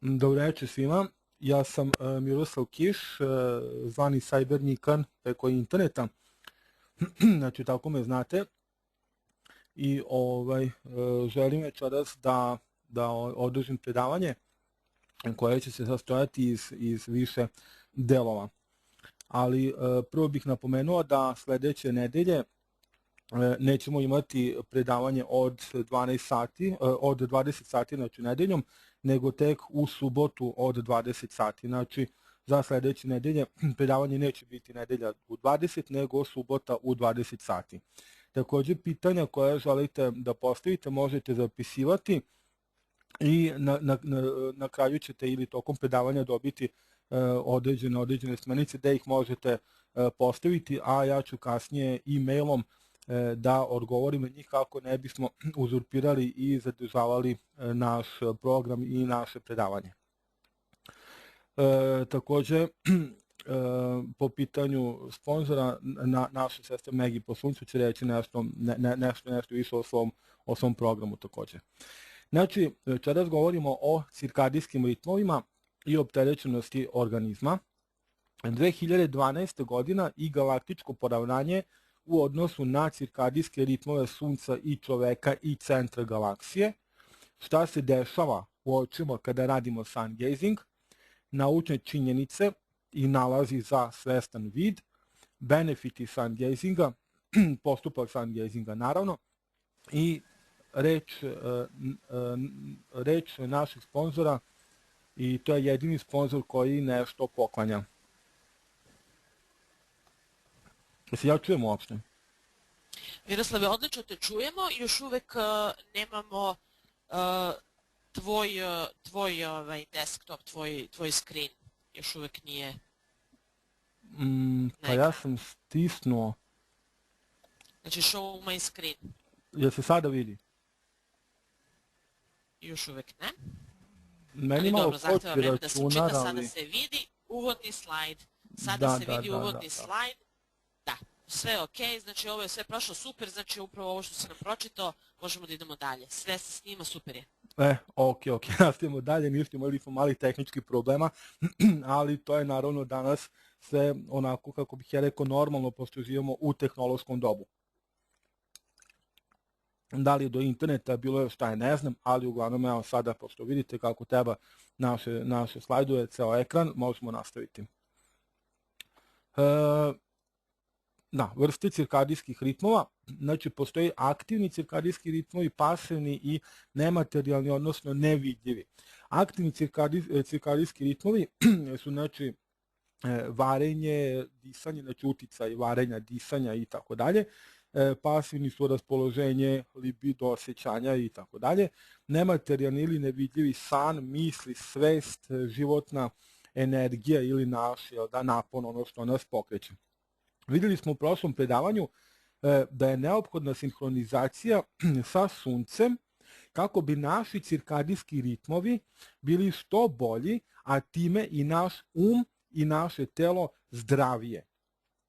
Dobro večer svima, ja sam Miroslav Kiš, zvani Cyber Nikan preko interneta, znači tako me znate i želim večeras da održim predavanje koje će se sastojati iz više delova. Ali prvo bih napomenuo da sledeće nedelje nećemo imati predavanje od 12 sati, od 20 sati, znači nedeljom, nego tek u subotu od 20 sati. Znači, za sledeće nedelje predavanje neće biti nedelja u 20, nego subota u 20 sati. Takođe, pitanja koje želite da postavite možete zapisivati i na kraju ćete ili tokom predavanja dobiti određene smernice da ih možete postaviti, a ja ću kasnije e-mailom da odgovorimo njih kako ne bismo uzurpirali i zadržavali naš program i naše predavanje. Takođe, po pitanju sponzora, naša sestra Megi po suncu će reći nešto više o svom programu takođe. Znači, večeras govorimo o cirkadijskim ritmovima i opterećenosti organizma. 2012. godina i galaktičko poravnanje u odnosu na cirkadijske ritmove Sunca i čoveka i centra galaksije, šta se dešava u očima kada radimo sun gazing, naučne činjenice i nalazi za svestan vid, benefiti sun gazinga, postupak sun gazinga naravno, i reč naših sponzora, i to je jedini sponzor koji nešto poklanja. Se ja čujem uopšte? Miroslave, odlično te čujemo, još uvek nemamo tvoj desktop, tvoj screen, još uvek nije. Pa ja sam stisnuo. Znači show my screen. Jel se sada vidi? Još uvek ne. Meni malo koči računar, ali... Sada se vidi uvodni slajd. Sada se vidi uvodni slajd. Da, sve je okej, znači ovo je sve prošlo super, znači upravo ovo što si nam pročitao, možemo da idemo dalje. Sve se snima, super je. Okej, nastavimo dalje, ništa, imali smo malih tehničkih problema, ali to je naravno danas sve onako, kako bih ja rekao, normalno, pošto živimo u tehnološkom dobu. Da li je do interneta bilo šta je, ne znam, ali uglavnom evo sada, pošto vidite kako treba naše slajdove, ceo ekran, možemo nastaviti. Da, vrste cirkadijskih ritmova, znači postoji aktivni cirkadijski ritmovi, pasivni i nematerijalni, odnosno nevidljivi. Aktivni cirkadijski ritmovi su znači varenje, disanje, znači uticaj varenja, disanja i tako dalje. Pasivni su raspoloženje, libido, osjećanja i tako dalje. Nematerijalni ili nevidljivi san, misli, svest, životna energija ili naš napon, ono što nas pokreće. Videli smo u prošlom predavanju da je neophodna sinhronizacija sa Suncem kako bi naši cirkadijski ritmovi bili što bolji, a time i naš i naše telo zdravije.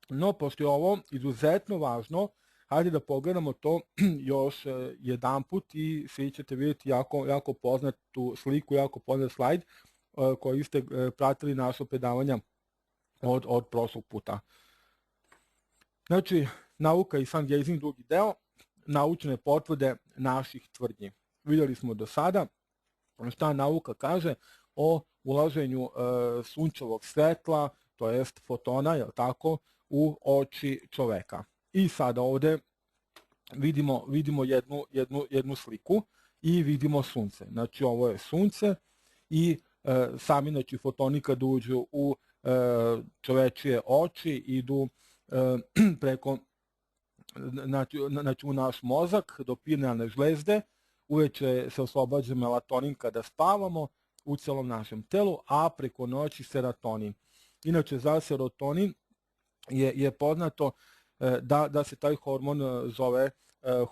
No, pošto je ovo izuzetno važno, hajde da pogledamo to još jedanput i svi ćete vidjeti jako poznatu sliku, jako poznat slajd koji ste pratili naše predavanja od prošlog puta. Znači, nauka i sun gazing, drugi deo, naučne potvrde naših tvrdnji. Vidjeli smo do sada šta nauka kaže o ulaženju sunčevog svetla, to jest fotona, jel tako, u oči čoveka. I sada ovde vidimo jednu sliku i vidimo sunce. Znači, ovo je sunce i sami, znači, fotoni kad uđu u čovečije oči idu preko, znači u naš mozak do pinealne žlezde, uveče se oslobađa melatonin kada spavamo u celom našem telu, a preko noći serotonin. Inače, za serotonin je poznato da se taj hormon zove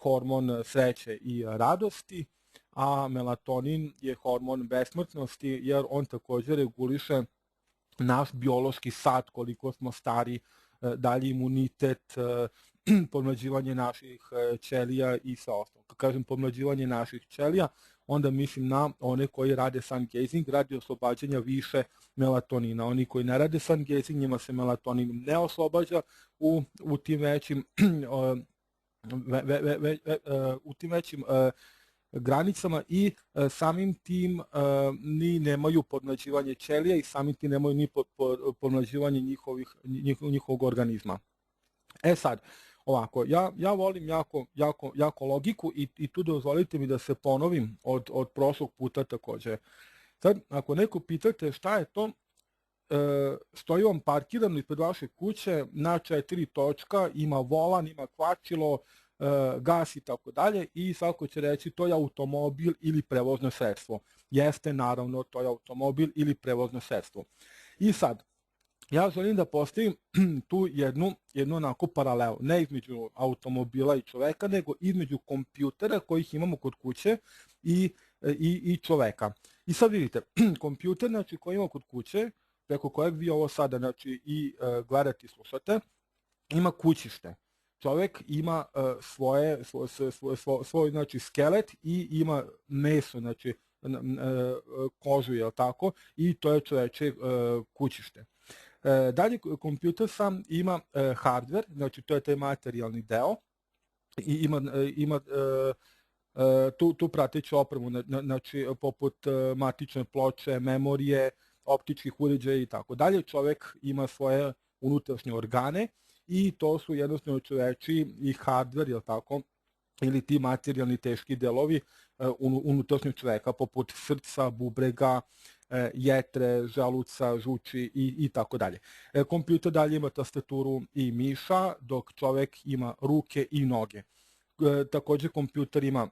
hormon sreće i radosti, a melatonin je hormon besmrtnosti, jer on takođe reguliše naš biološki sat, koliko smo stari, dalje imunitet, pomlađivanje naših ćelija i sve ostalo. Kad kažem pomlađivanje naših ćelija, onda mislim na one koji rade sun gazing radi oslobađanja više melatonina. Oni koji ne rade sun gazing, njima se melatonin ne oslobađa u tim većim granicama i samim tim ni nemaju podmlađivanje ćelija i samim tim nemaju ni podmlađivanje njihovog organizma. Sad, ovako, ja volim jako logiku i tu dozvolite mi da se ponovim od prošlog puta takođe. Sad, ako neko pitate šta je to, stoji vam parkirano ispred vaše kuće na 4 točka, ima volan, ima kvačilo, gas i tako dalje i svako će reći to je automobil ili prevozno sredstvo. Jeste, naravno, to je automobil ili prevozno sredstvo. I sad, ja želim da postavim tu jednu onako paralelu, ne između automobila i čoveka, nego između kompjutera kojih imamo kod kuće i čoveka. I sad vidite, kompjuter znači, koji imamo kod kuće, preko kojeg vi ovo sada znači, i gledate i slušate, ima kućište. Čovek ima svoj znači, skelet i ima meso, znači kožu, je li tako, i to je čoveče kućište. Dalje, kompjuter sam ima hardware, znači to je taj materijalni deo i ima tu prateću opremu, znači poput matične ploče, memorije, optičkih uređaja i tako dalje. Čovek ima svoje unutrašnje organe i to su jednostavno čoveči i hardware, je li tako, ili ti materijalni teški delovi unutrašnjeg čoveka, poput srca, bubrega, jetre, želuca, žuči i tako dalje. Kompjuter dalje ima tastaturu i miša, dok čovek ima ruke i noge. Takođe kompjuter ima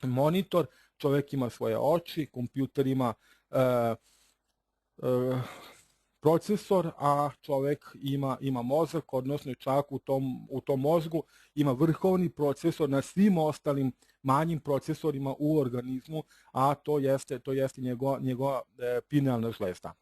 monitor, čovek ima svoje oči, kompjuter ima procesor, a čovek ima mozak, odnosno čak u tom mozgu ima vrhovni procesor na svim ostalim manjim procesorima u organizmu, a to jeste njegova pinealna žlezda.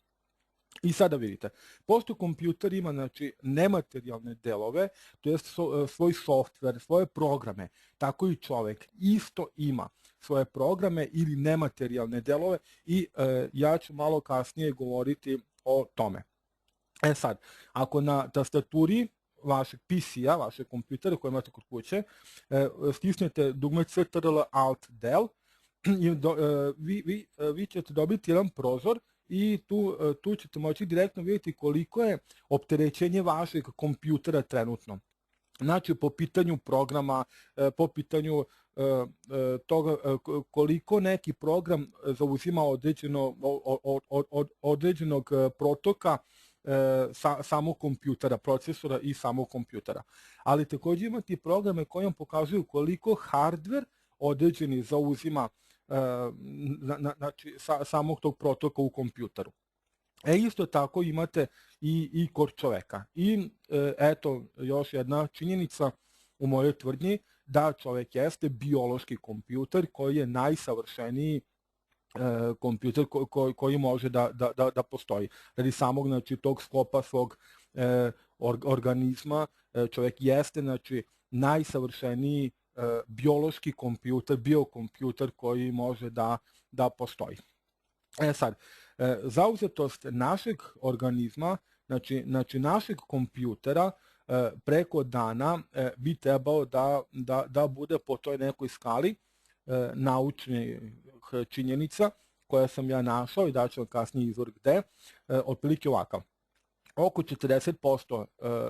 I sada vidite, pošto kompjuter ima znači, nematerijalne delove, to jest svoj softver, svoje programe, tako i čovek isto ima svoje programe ili nematerijalne delove i ja ću malo kasnije govoriti o tome. Sad, ako na tastaturi vašeg PC-a, vašeg kompjutera koji imate kod kuće, stisnete dugme CTRL Alt Del, vi ćete dobiti jedan prozor i tu ćete moći direktno vidjeti koliko je opterećenje vašeg kompjutera trenutno. Znači, po pitanju programa, po pitanju toga koliko neki program zauzima određenog protoka samog kompjutera, procesora i samog kompjutera. Ali takođe imate programe koji vam pokazuju koliko hardware određeni zauzima znači, samog tog protoka u kompjuteru. Isto tako imate i kod čoveka. I eto još jedna činjenica u mojoj tvrdnji da čovek jeste biološki kompjuter koji je najsavršeniji kompjuter koji može da postoji. Radi samog znači, tog sklopa svog organizma čovek jeste znači, najsavršeniji biološki kompjuter, biokompjuter koji može da postoji. Sad, zauzetost našeg organizma, znači našeg kompjutera preko dana bi trebao da bude po toj nekoj skali naučnih činjenica koja sam ja našao i daću vam kasnije izvor gde, otprilike ovakav. Oko 40%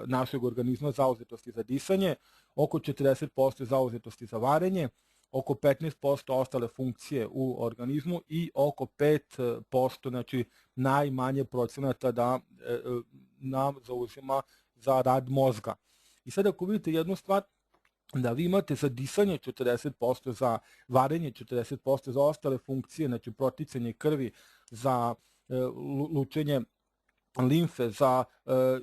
našeg organizma zauzetosti za disanje, oko 40% zauzetosti za varenje, oko 15% ostale funkcije u organizmu i oko 5%, znači najmanje procenata da nam zauzima za rad mozga. I sad ako vidite jednu stvar, da vi imate za disanje 40%, za varenje 40%, za ostale funkcije, znači proticanje krvi, za lučenje limfe, za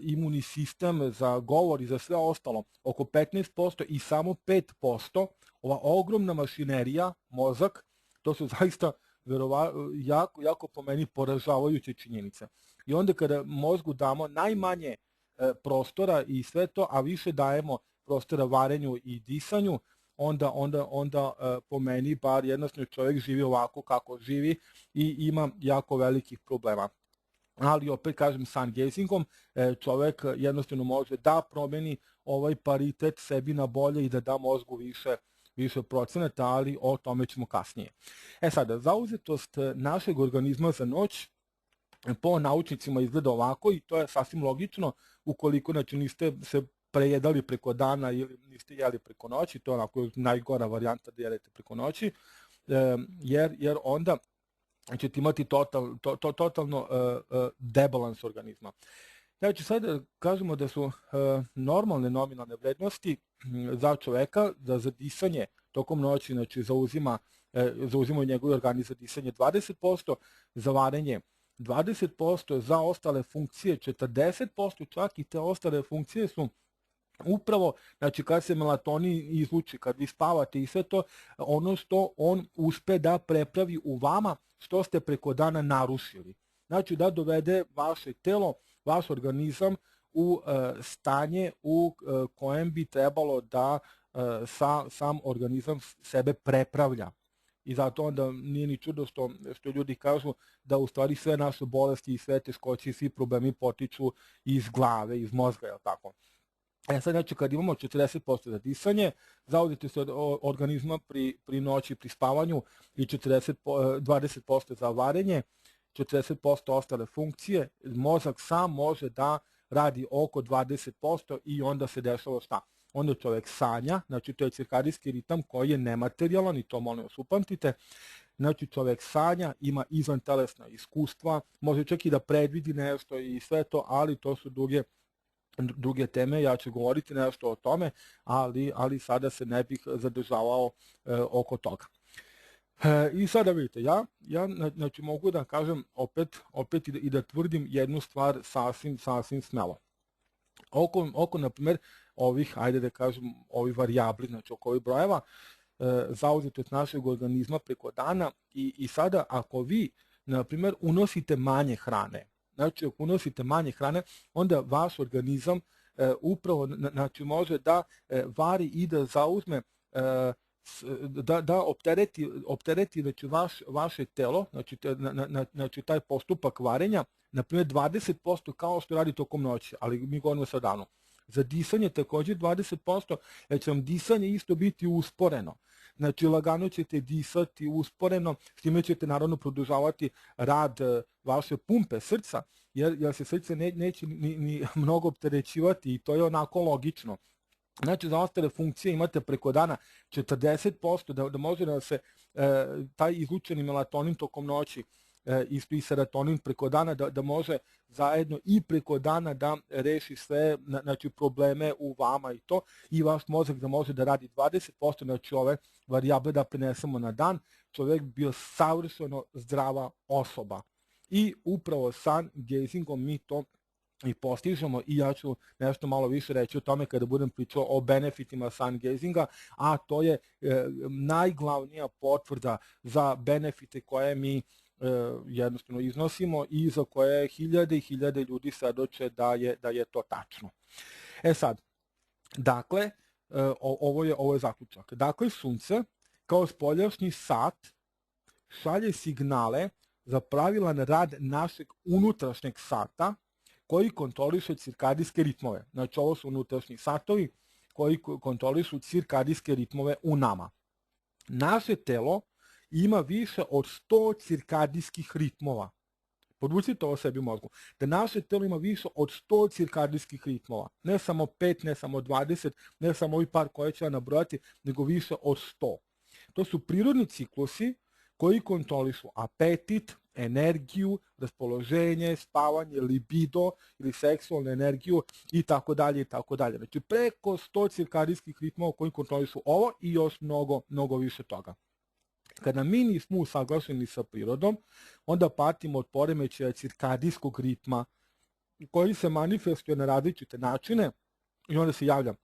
imunni sistem, za govor i za sve ostalo, oko 15% i samo 5%, ova ogromna mašinerija, mozak, to su zaista jako po meni poražavajuće činjenice. I onda kada mozgu damo najmanje prostora i sve to, a više dajemo prostora varenju i disanju, onda po meni bar jednostavno čovjek živi ovako kako živi i ima jako velikih problema. Ali opet kažem, sun gazingom čovjek jednostavno može da promeni ovaj paritet sebi na bolje i da da mozgu više procenata, ali o tome ćemo kasnije. Sada, zauzetost našeg organizma za noć po naučnicima izgleda ovako i to je sasvim logično ukoliko znači, niste se prejedali preko dana ili niste jeli preko noći, to je onako najgora varijanta da jedete preko noći, jer onda ćete imati totalno debalans organizma. Znači sad kažemo da su normalne nominalne vrednosti za čoveka, da za disanje tokom noći znači, zauzimaju njegov organizam za disanje 20%, za varenje 20%, za ostale funkcije 40%, čak i te ostale funkcije su upravo, znači kad se melatonin izluči, kad vi spavate i sve to, ono što on uspe da prepravi u vama, što ste preko dana narušili. Znači da dovede vaše telo, vaš organizam u stanje u kojem bi trebalo da sam organizam sebe prepravlja. I zato onda nije ni čudo što ljudi kažu da u stvari sve naše bolesti i sve teškoće i svi problemi potiču iz glave, iz mozga, jel tako? Sad znači kad imamo 40% za disanje, zauzeti se od organizma pri noći, pri spavanju i 20% za varenje, 40% ostale funkcije, mozak sam može da radi oko 20% i onda se dešava šta? Onda čovjek sanja, znači to je cirkadijski ritam koji je nematerijalan i to molim vas upamtite. Znači čovjek sanja, ima izvantelesna iskustva, može čak i da predvidi nešto i sve to, ali to su druge teme, ja ću govoriti nešto o tome, ali sada se ne bih zadržavao oko toga. I sada vidite, ja znači, mogu da kažem opet i da tvrdim jednu stvar sasvim smelo. Oko na primjer, ovih, ajde da kažem, ovih varijabli, znači oko ovih brojeva, zauzetost našeg organizma preko dana i sada ako vi, na primjer, unosite manje hrane, znači ako unosite manje hrane, onda vaš organizam upravo znači, može da vari i da zauzme, da optereti znači, vaše telo, znači taj postupak varenja, na primjer 20% kao što radi tokom noći, ali mi govorimo sa danom. Za disanje također 20%, jer će vam disanje isto biti usporeno. Znači lagano ćete disati usporeno, s time ćete naravno produžavati rad vaše pumpe srca, jer se srce neće ni mnogo opterećivati i to je onako logično. Znači za ostale funkcije imate preko dana 40%, da može da se taj izlučeni melatonin tokom noći i serotonin preko dana da može zajedno i preko dana da reši sve znači, probleme u vama i to i vaš mozak da može da radi 20%, znači ove varijable da prenesemo na dan, čovjek bio savršeno zdrava osoba. I upravo sun gazingom mi to i postižemo i ja ću nešto malo više reći o tome kada budem pričao o benefitima sun gazinga, a to je najglavnija potvrda za benefite koje mi jednostavno iznosimo i za koje hiljade i hiljade ljudi svedoče da je to tačno. Sad, dakle, ovo je zaključak. Dakle, sunce kao spoljašnji sat šalje signale za pravilan rad našeg unutrašnjeg sata koji kontroliše cirkadijske ritmove. Znači, ovo su unutrašnji satovi koji kontrolišu cirkadijske ritmove u nama. Naše telo ima više od 100 cirkadijskih ritmova. Podvucite ovo sebi u mozgu. Da naše telo ima više od 100 cirkadijskih ritmova. Ne samo 5, ne samo 20, ne samo ovih par koje ću ja nabrojati, nego više od 100. To su prirodni ciklusi koji kontrolišu apetit, energiju, raspoloženje, spavanje, libido ili seksualnu energiju i tako dalje i tako dalje. Znači preko 100 cirkadijskih ritmova koji kontrolišu ovo i još mnogo više toga. Kada mi nismo usaglašeni sa prirodom, onda patimo od poremećaja cirkadijskog ritma koji se manifestuje na različite načine i onda se javlja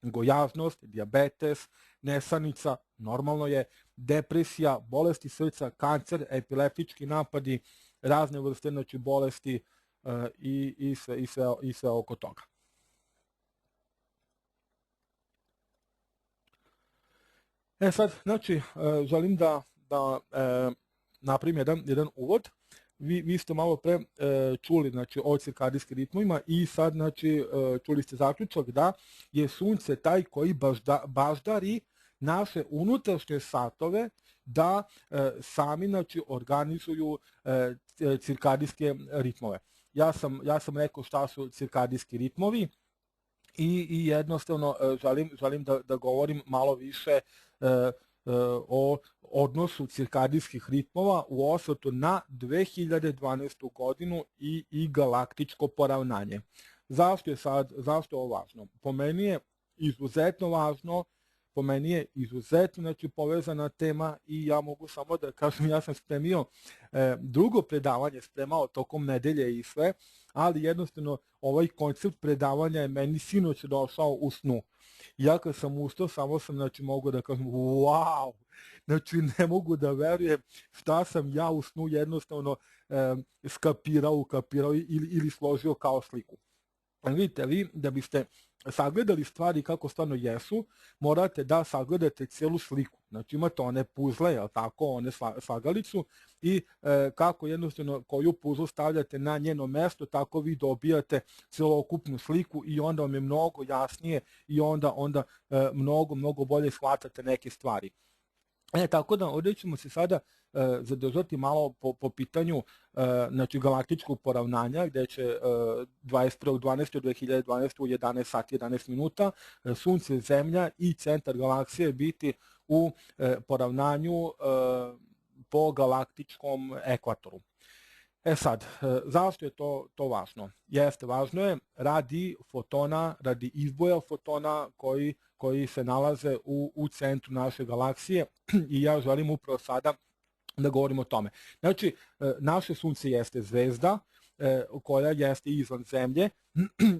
gojaznost, dijabetes, nesanica, normalno je, depresija, bolesti srca, kancer, epileptički napadi, razne vrste znači bolesti i sve oko toga. Sad, znači, želim da napravim jedan uvod. Vi ste malo pre čuli, znači, o cirkadijskim ritmovima i sad, znači, čuli ste zaključak da je sunce taj koji baždari naše unutrašnje satove da sami, znači, organizuju cirkadijske ritmove. Ja sam rekao šta su cirkadijski ritmovi i jednostavno želim da govorim malo više o odnosu cirkadijskih ritmova u osvrtu na 2012. godinu i galaktičko poravnanje. Zašto je ovo važno? Po meni je izuzetno važno, po meni je izuzetno, znači, povezana tema i ja mogu samo da kažem, ja sam spremio drugo predavanje, spremao tokom nedelje i sve, ali jednostavno ovaj koncept predavanja je meni sinoć došao u snu. Ja kad sam ustao, samo sam, znači, mogu da kažem, wow, znači, ne mogu da verujem šta sam ja u snu jednostavno ukapirao ili složio kao sliku. Vidite, vi da biste sagledali stvari kako stvarno jesu, morate da sagledate cijelu sliku. Znači, imate one puzle, jel tako, one slagalicu i kako jednostavno koju puzlu stavljate na njeno mesto, tako vi dobijate celokupnu sliku i onda vam je mnogo jasnije i onda mnogo bolje shvatate neke stvari. Tako da ovdje ćemo se sada zadržati malo po pitanju, znači, galaktičkog poravnanja, gdje će 21.12.2012. u 11 sati 11 minuta Sunce, Zemlja i centar galaksije biti u poravnanju po galaktičkom ekvatoru. Sad, zašto je to važno? Važno je radi fotona, radi izboja fotona koji se nalaze u centru naše galaksije i ja želim upravo sada da govorim o tome. Znači, naše Sunce jeste zvezda koja jeste izvan Zemlje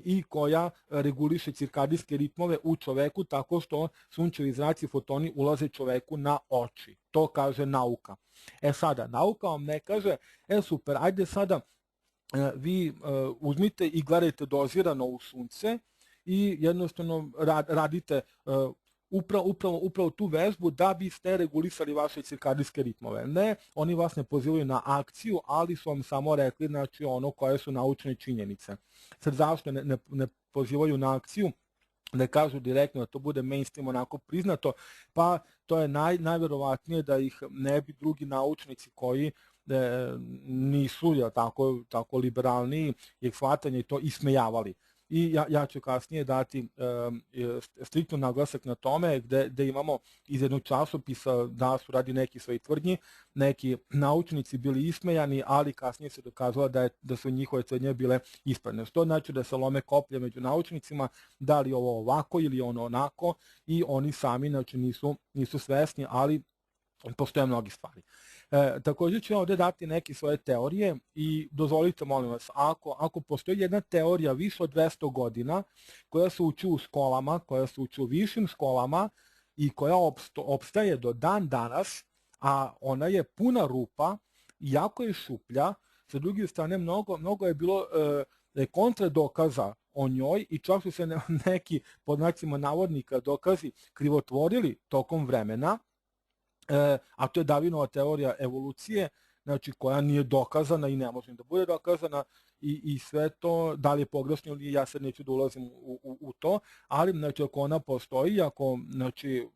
i koja reguliše cirkadijske ritmove u čoveku tako što sunčevi zraci, fotoni ulaze čoveku na oči. To kaže nauka. Sada, nauka vam ne kaže, super, ajde sada vi uzmite i gledajte dozirano u Sunce i jednostavno radite upravo tu vežbu da biste regulisali vaše cirkadijske ritmove. Ne, oni vas ne pozivaju na akciju, ali su vam samo rekli, znači, ono koje su naučne činjenice. Sad, zašto ne pozivaju na akciju? Da kažu direktno da to bude mainstream onako priznato, pa to je najverovatnije da ih ne bi drugi naučnici koji nisu tako liberalni i shvatanje i to ismejavali. I ja ću kasnije dati striktno naglasak na tome gde imamo iz jednog časopisa da su radi neki svoji tvrdnji, neki naučnici bili ismejani, ali kasnije se dokazalo da su njihove tvrdnje bile ispravne. Što znači da se lome koplje među naučnicima, da li ovo ovako ili ono onako i oni sami, znači, nisu svesni, ali postoje mnogi stvari. Također ću ovdje dati neke svoje teorije i dozvolite, molim vas, ako postoji jedna teorija više od 200 godina koja se uči u školama, koja se uči u višim školama i koja opstaje do dan danas, a ona je puna rupa, jako je šuplja, sa druge strane mnogo je bilo kontradokaza o njoj i čak su se neki, pod znacima navodnika, dokazi krivotvorili tokom vremena, a to je Darwinova teorija evolucije, znači, koja nije dokazana i ne može da bude dokazana i sve to, da li je pogrešno ili ja sad neću da ulazim u to, ali, znači, ako ona postoji, ako, znači,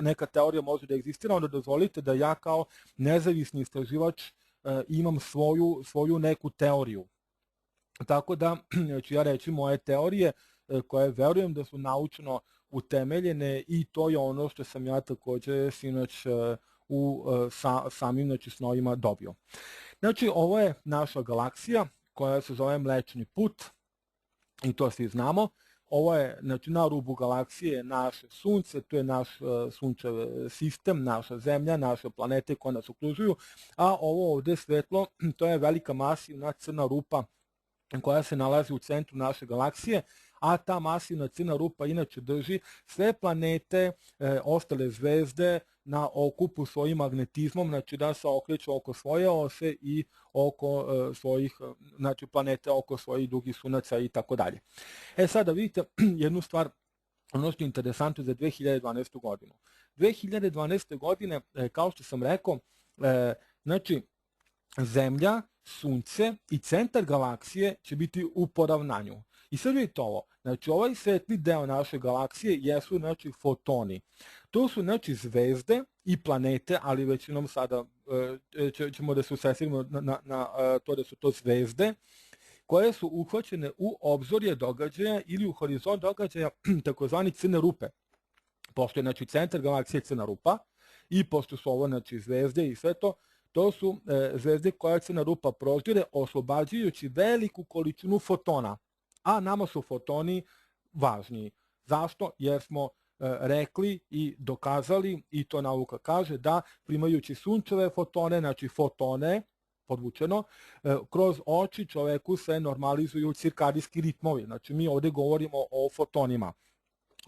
neka teorija može da egzistira, onda dozvolite da ja kao nezavisni istraživač imam svoju neku teoriju. Tako da, ću ja reći moje teorije koje verujem da su naučno utemeljene i to je ono što sam ja također sinoć u samim, znači, snovima dobio. Znači, ovo je naša galaksija koja se zove Mlečni put i to svi znamo. Ovo je, znači, na rubu galaksije naše Sunce, to je naš sunčev sistem, naša Zemlja, naše planete koje nas okružuju, a ovo ovdje svetlo, to je velika masivna crna rupa koja se nalazi u centru naše galaksije, a ta masivna crna rupa inače drži sve planete, ostale zvezde na okupu svojim magnetizmom, znači da se okreću oko svoje ose i oko svojih, znači, planete oko svojih drugih sunaca i tako dalje. Sada vidite jednu stvar ono što je interesantno za 2012. godinu. 2012. godine, kao što sam rekao, znači Zemlja, Sunce i centar galaksije će biti u poravnanju. I sad vidite ovo, znači ovaj svetli deo naše galaksije jesu znači fotoni. To su znači zvezde i planete, ali većinom sada ćemo da se usredsredimo na to da su to zvezde, koje su uhvaćene u obzorje događaja ili u horizont događaja takozvani crne rupe. Pošto je znači centar galaksije crna rupa i pošto su ovo znači zvezde i sve to, to su zvezde koje crna rupa proždire oslobađajući veliku količinu fotona. A nama su fotoni važniji. Zašto? Jer smo rekli i dokazali, i to nauka kaže, da primajući sunčeve fotone, znači fotone, podvučeno, kroz oči čoveku se normalizuju cirkadijski ritmovi. Znači mi ovde govorimo o fotonima.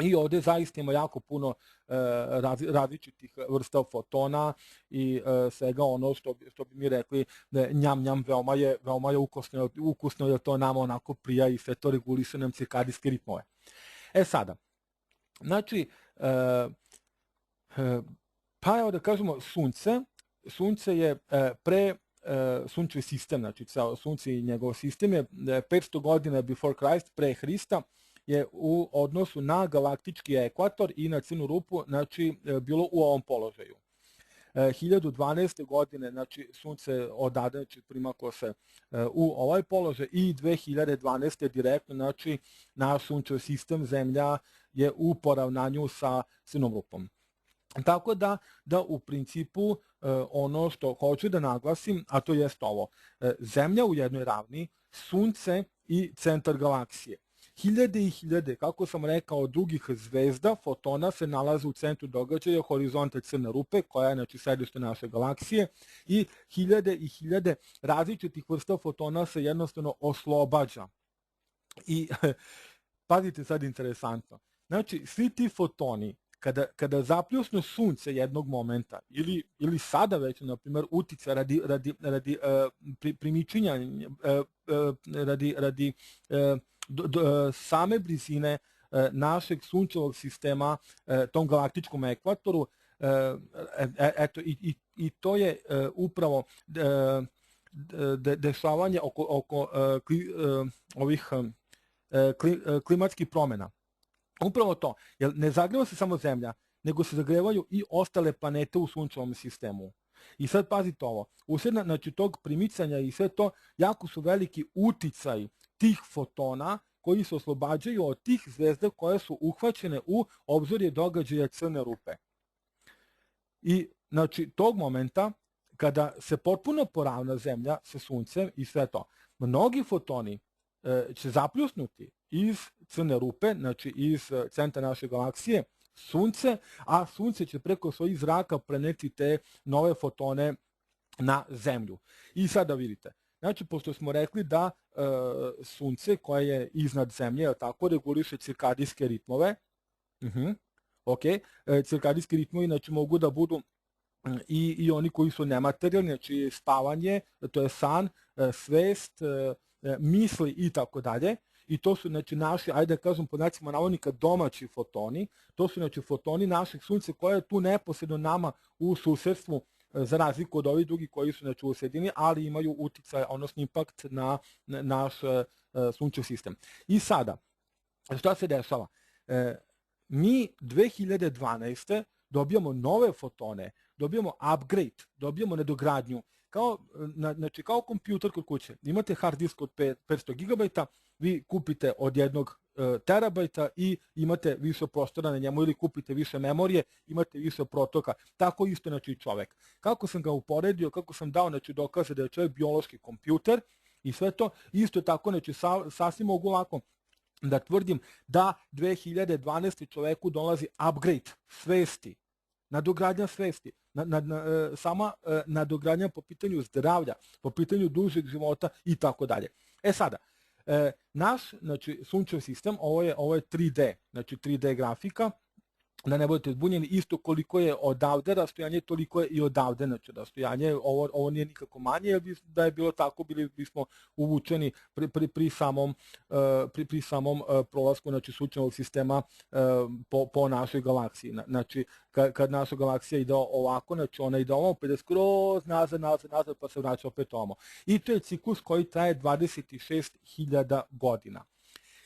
I ovde zaista ima jako puno različitih vrsta fotona i svega ono što bi mi rekli njam njam, veoma je ukusno jer to nama onako prija i sve to reguliše nam cirkadijske ritmove. E sada, znači, pa evo da kažemo Sunce je sunčevi sistem, znači Sunce i njegov sistem je 500 godina before Christ, pre Hrista, je u odnosu na galaktički ekvator i na crnu rupu, znači, bilo u ovom položaju. 1012. godine, znači, Sunce odade, znači, primaklo se u ovaj položaj i 2012. direktno, znači, naš sunčev sistem, Zemlja, je u poravnanju sa crnom rupom. Tako da u principu ono što hoću da naglasim, a to jest ovo, Zemlja u jednoj ravni, Sunce i centar galaksije. Hiljade i hiljade, kako sam rekao, drugih zvezda, fotona se nalaze u centru događaja horizonta crne rupe, koja je znači središte naše galaksije, i hiljade različitih vrsta fotona se jednostavno oslobađa. I pazite sad interesantno, znači svi ti fotoni, kada zapljusnu Sunce jednog momenta, ili sada već, na primjer, utica radi primičenja, radi same blizine našeg sunčevog sistema tom galaktičkom ekvatoru, eto, i to je upravo dešavanje oko ovih klimatskih promjena. Upravo to, jer ne zagreva se samo Zemlja, nego se zagrevaju i ostale planete u sunčevom sistemu. I sad pazite ovo, usred znači tog primicanja i sve to, jako su veliki uticaj tih fotona koji se oslobađaju od tih zvezda koje su uhvaćene u obzorje događaja crne rupe. I znači tog momenta, kada se potpuno poravna Zemlja sa Suncem i sve to, mnogi fotoni će zapljusnuti iz crne rupe, znači iz centra naše galaksije, Sunce, a Sunce će preko svojih zraka preneti te nove fotone na Zemlju. I sada vidite, znači pošto smo rekli da Sunce koje je iznad Zemlje, tako, reguliše cirkadijske ritmove, cirkadijski ritmovi znači mogu da budu i oni koji su nematerijalni, znači spavanje, to je san, svest, misli i tako dalje. I to su znači naši, ajde da kažem po znacima navodnika, domaći fotoni. To su znači fotoni našeg Sunca koje je tu neposredno nama u susedstvu, za razliku od ovih drugih koji su znači u sredini, ali imaju uticaj, odnosno impakt na naš sunčev sistem. I sada, šta se dešava? Mi 2012. dobijamo nove fotone, dobijamo upgrade, dobijamo nadogradnju. Znači kao kompjuter kod kuće, imate hard disk od 500 GB, vi kupite od 1 terabajta i imate više prostora na njemu, ili kupite više memorije, imate više protoka. Tako isto znači čovek. Kako sam ga uporedio, kako sam dao znači dokaze da je čovjek biološki kompjuter i sve to, isto tako znači sasvim mogu lako da tvrdim da 2012. čoveku dolazi upgrade svesti, nadogradnja svesti, sama nadogradnja po pitanju zdravlja, po pitanju dužeg života i tako dalje. E sada, naš znači, sunčev sistem, ovo je 3D, znači 3D grafika, da ne budete zbunjeni, isto koliko je odavde rastojanje, toliko je i odavde, znači rastojanje, ovo nije nikako manje, jer da je bilo tako, bili bismo uvučeni pri samom prolasku, znači, sunčevog sistema po našoj galaksiji. Znači, kad naša galaksija ide ovako, znači ona ide ovamo, pa ide skroz nazad, pa se vraća opet ovamo. I to je ciklus koji traje 26.000 godina.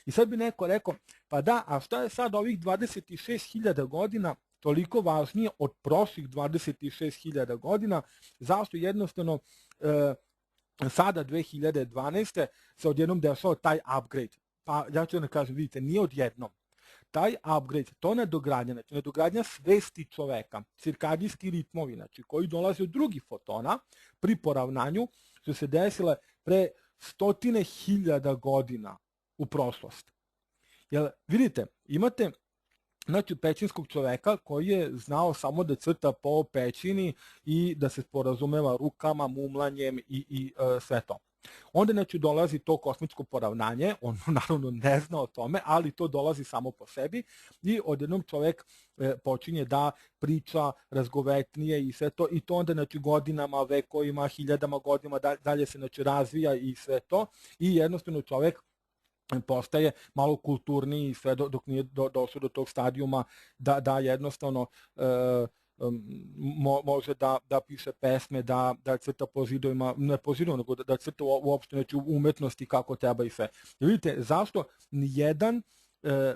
I sad bi neko rekao, pa da, a šta je sad ovih 26.000 godina toliko važnije od prošlih 26.000 godina? Zašto? Jednostavno, sada 2012. se odjednom dešao taj upgrade. Pa ja ću da kažem, vidite, nije odjednom. Taj upgrade, to nadogradnja, znači nadogradnja svesti čoveka, cirkadijski ritmovi, znači koji dolaze od drugih fotona pri poravnanju, su se desile pre 100.000 godina u prošlost. Jer, vidite, imate, znači, pećinskog čoveka koji je znao samo da crta po pećini i da se sporazumeva rukama, mumlanjem i sve to. Onda, znači, dolazi to kosmičko poravnanje, on naravno ne zna o tome, ali to dolazi samo po sebi i odjednom čovek počinje da priča razgovetnije i sve to, i to onda, znači, godinama, vekovima, hiljadama godinama dalje se, znači, razvija i sve to, i jednostavno čovek postaje malo kulturniji i sve dok nije došao do tog stadijuma da jednostavno može da piše pesme, da crta po zidovima, ne po zidovima, nego da crta uopšte, znači, umetnosti kako treba i sve. Vidite, zašto nijedan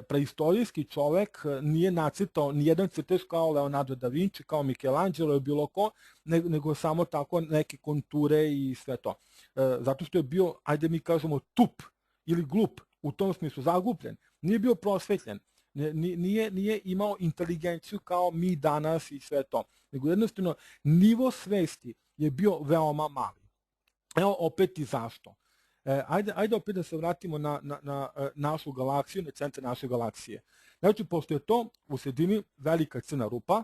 preistorijski čovek nije nacrtao nijedan crtež kao Leonardo da Vinci, kao Michelangelo ili bilo ko, nego samo tako neke konture i sve to. Zato što je bio, ajde mi kažemo, tup ili glup, u tom smislu zaglupljen, nije bio prosvetljen, nije imao inteligenciju kao mi danas i sve to, nego jednostavno nivo svesti je bio veoma mali. Evo opet i zašto. Ajde opet da se vratimo na našu galaksiju, na centar naše galaksije. Znači, pošto je to u sredini velika crna rupa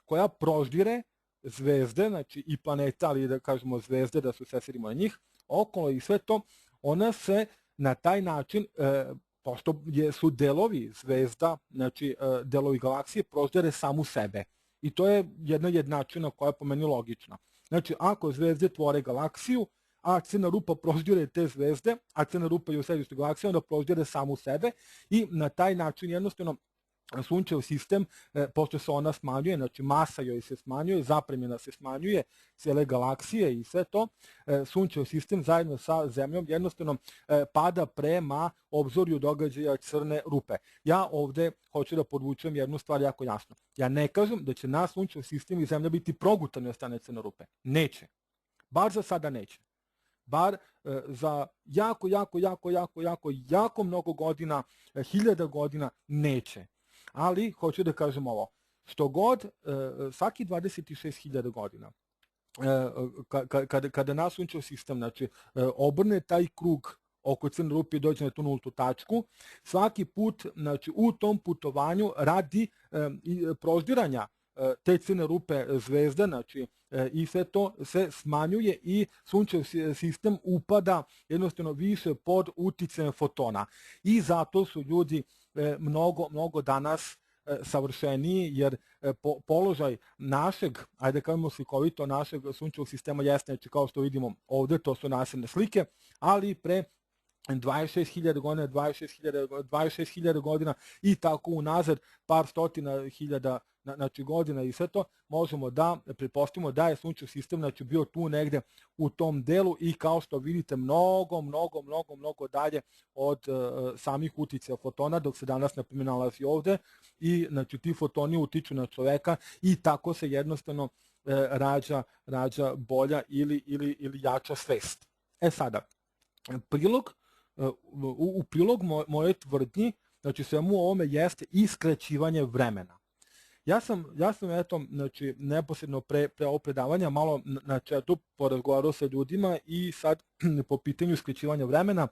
koja proždire zvezde, znači i planeta, ali da kažemo zvezde, da se usredsredimo na njih, okolo i sve to, ona se na taj način, pošto su delovi zvezda, znači delovi galaksije, proždire samu sebe. I to je jedna jednačina koja je po meni logična. Znači, ako zvezde tvore galaksiju, a crna rupa proždire te zvezde, a crna rupa je u središtu galaksije, onda proždire samu sebe i na taj način jednostavno Sunčev sistem, pošto se ona smanjuje, znači masa joj se smanjuje, zapremljena se smanjuje, cijele galaksije i sve to, Sunčev sistem zajedno sa Zemljom jednostavno pada prema obzorju događaja crne rupe. Ja ovde hoću da podvučem jednu stvar jako jasno. Ja ne kažem da će naš Sunčev sistem i Zemlja biti progutani od strane crne rupe. Neće. Bar za sada neće. Bar za jako mnogo godina, hiljada godina neće. Ali, hoću da kažem ovo, što god, svaki 26.000 godina, kada naš Sunčev sistem, znači, obrne taj krug oko crne rupe i dođe na tu nultu tačku, svaki put, znači, u tom putovanju radi proždiranja te crne rupe zvezde, znači, i sve to se smanjuje i Sunčev sistem upada jednostavno više pod uticajem fotona. I zato su ljudi mnogo danas savršeniji, jer položaj našeg, ajde kažemo slikovito, našeg Sunčevog sistema jeste, znači, kao što vidimo ovde, to su nasilne slike, ali pre 26.000 godina, 26.000 godina i tako unazad par stotina hiljada, znači, godina i sve to, možemo da pretpostavimo da je Sunčev sistem, znači, bio tu negde u tom delu i kao što vidite mnogo dalje od samih uticaja fotona, dok se danas, na primjer, nalazi ovde i, znači, ti fotoni utiču na čoveka i tako se jednostavno rađa bolja ili jača svest. Sada, u prilog moje tvrdnji, znači, svemu ovome jeste i skraćivanje vremena. Ja sam eto, znači, neposredno pre ovog predavanja malo na chatu porazgovarao sa ljudima i sad po pitanju skraćivanja vremena,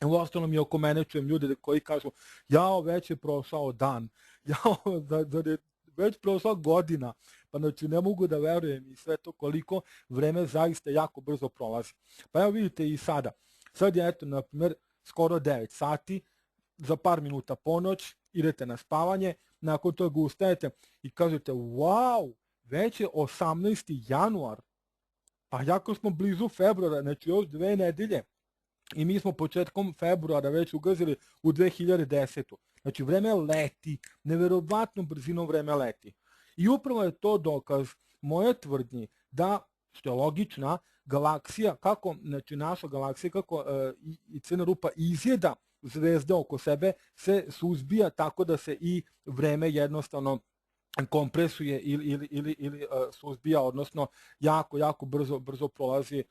u ostalom i oko mene čujem ljude koji kažu, jao, već je prošao dan, jao, da je već prošla godina, pa, znači, ne mogu da verujem i sve to, koliko vreme zaista jako brzo prolazi. Pa evo vidite i sada, sad je, eto, na primjer, skoro 9 sati, za par minuta ponoć, idete na spavanje, nakon toga ustajete i kažete wow, već je 18. januar, pa jako smo blizu februara, znači još 2 nedelje i mi smo početkom februara već ugazili u 2010. Znači vreme leti, neverovatnom brzinom vreme leti. I upravo je to dokaz moje tvrdnji da, što je logična, galaksija, kako, znači naša galaksija, kako i crna rupa izjeda zvezde oko sebe, se suzbija tako da se i vreme jednostavno kompresuje ili suzbija, odnosno jako brzo prolazi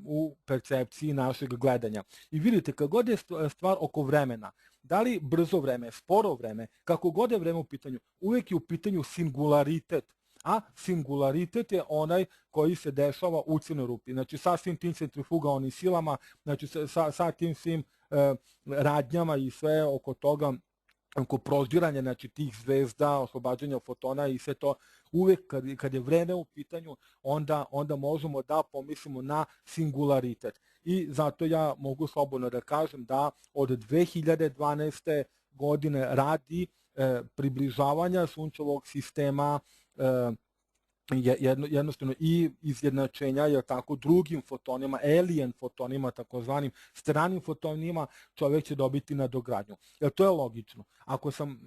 u percepciji našeg gledanja. I vidite, kad god je stvar oko vremena, da li brzo vreme, sporo vreme, kako god je vreme u pitanju, uvijek je u pitanju singularitet, a singularitet je onaj koji se dešava u crnoj rupi. Znači sa svim tim centrifugalnim silama, znači sa tim svim radnjama i sve oko toga, oko prozdiranja, znači, tih zvezda, oslobađanja fotona i sve to, uvek kad je vreme u pitanju, onda možemo da pomislimo na singularitet. I zato ja mogu slobodno da kažem da od 2012. godine radi približavanja sunčevog sistema jednostavno i izjednačenja, jer tako, drugim fotonima, alien fotonima, takozvanim stranim fotonima, čovjek će dobiti nadogradnju. Jer to je logično. Ako sam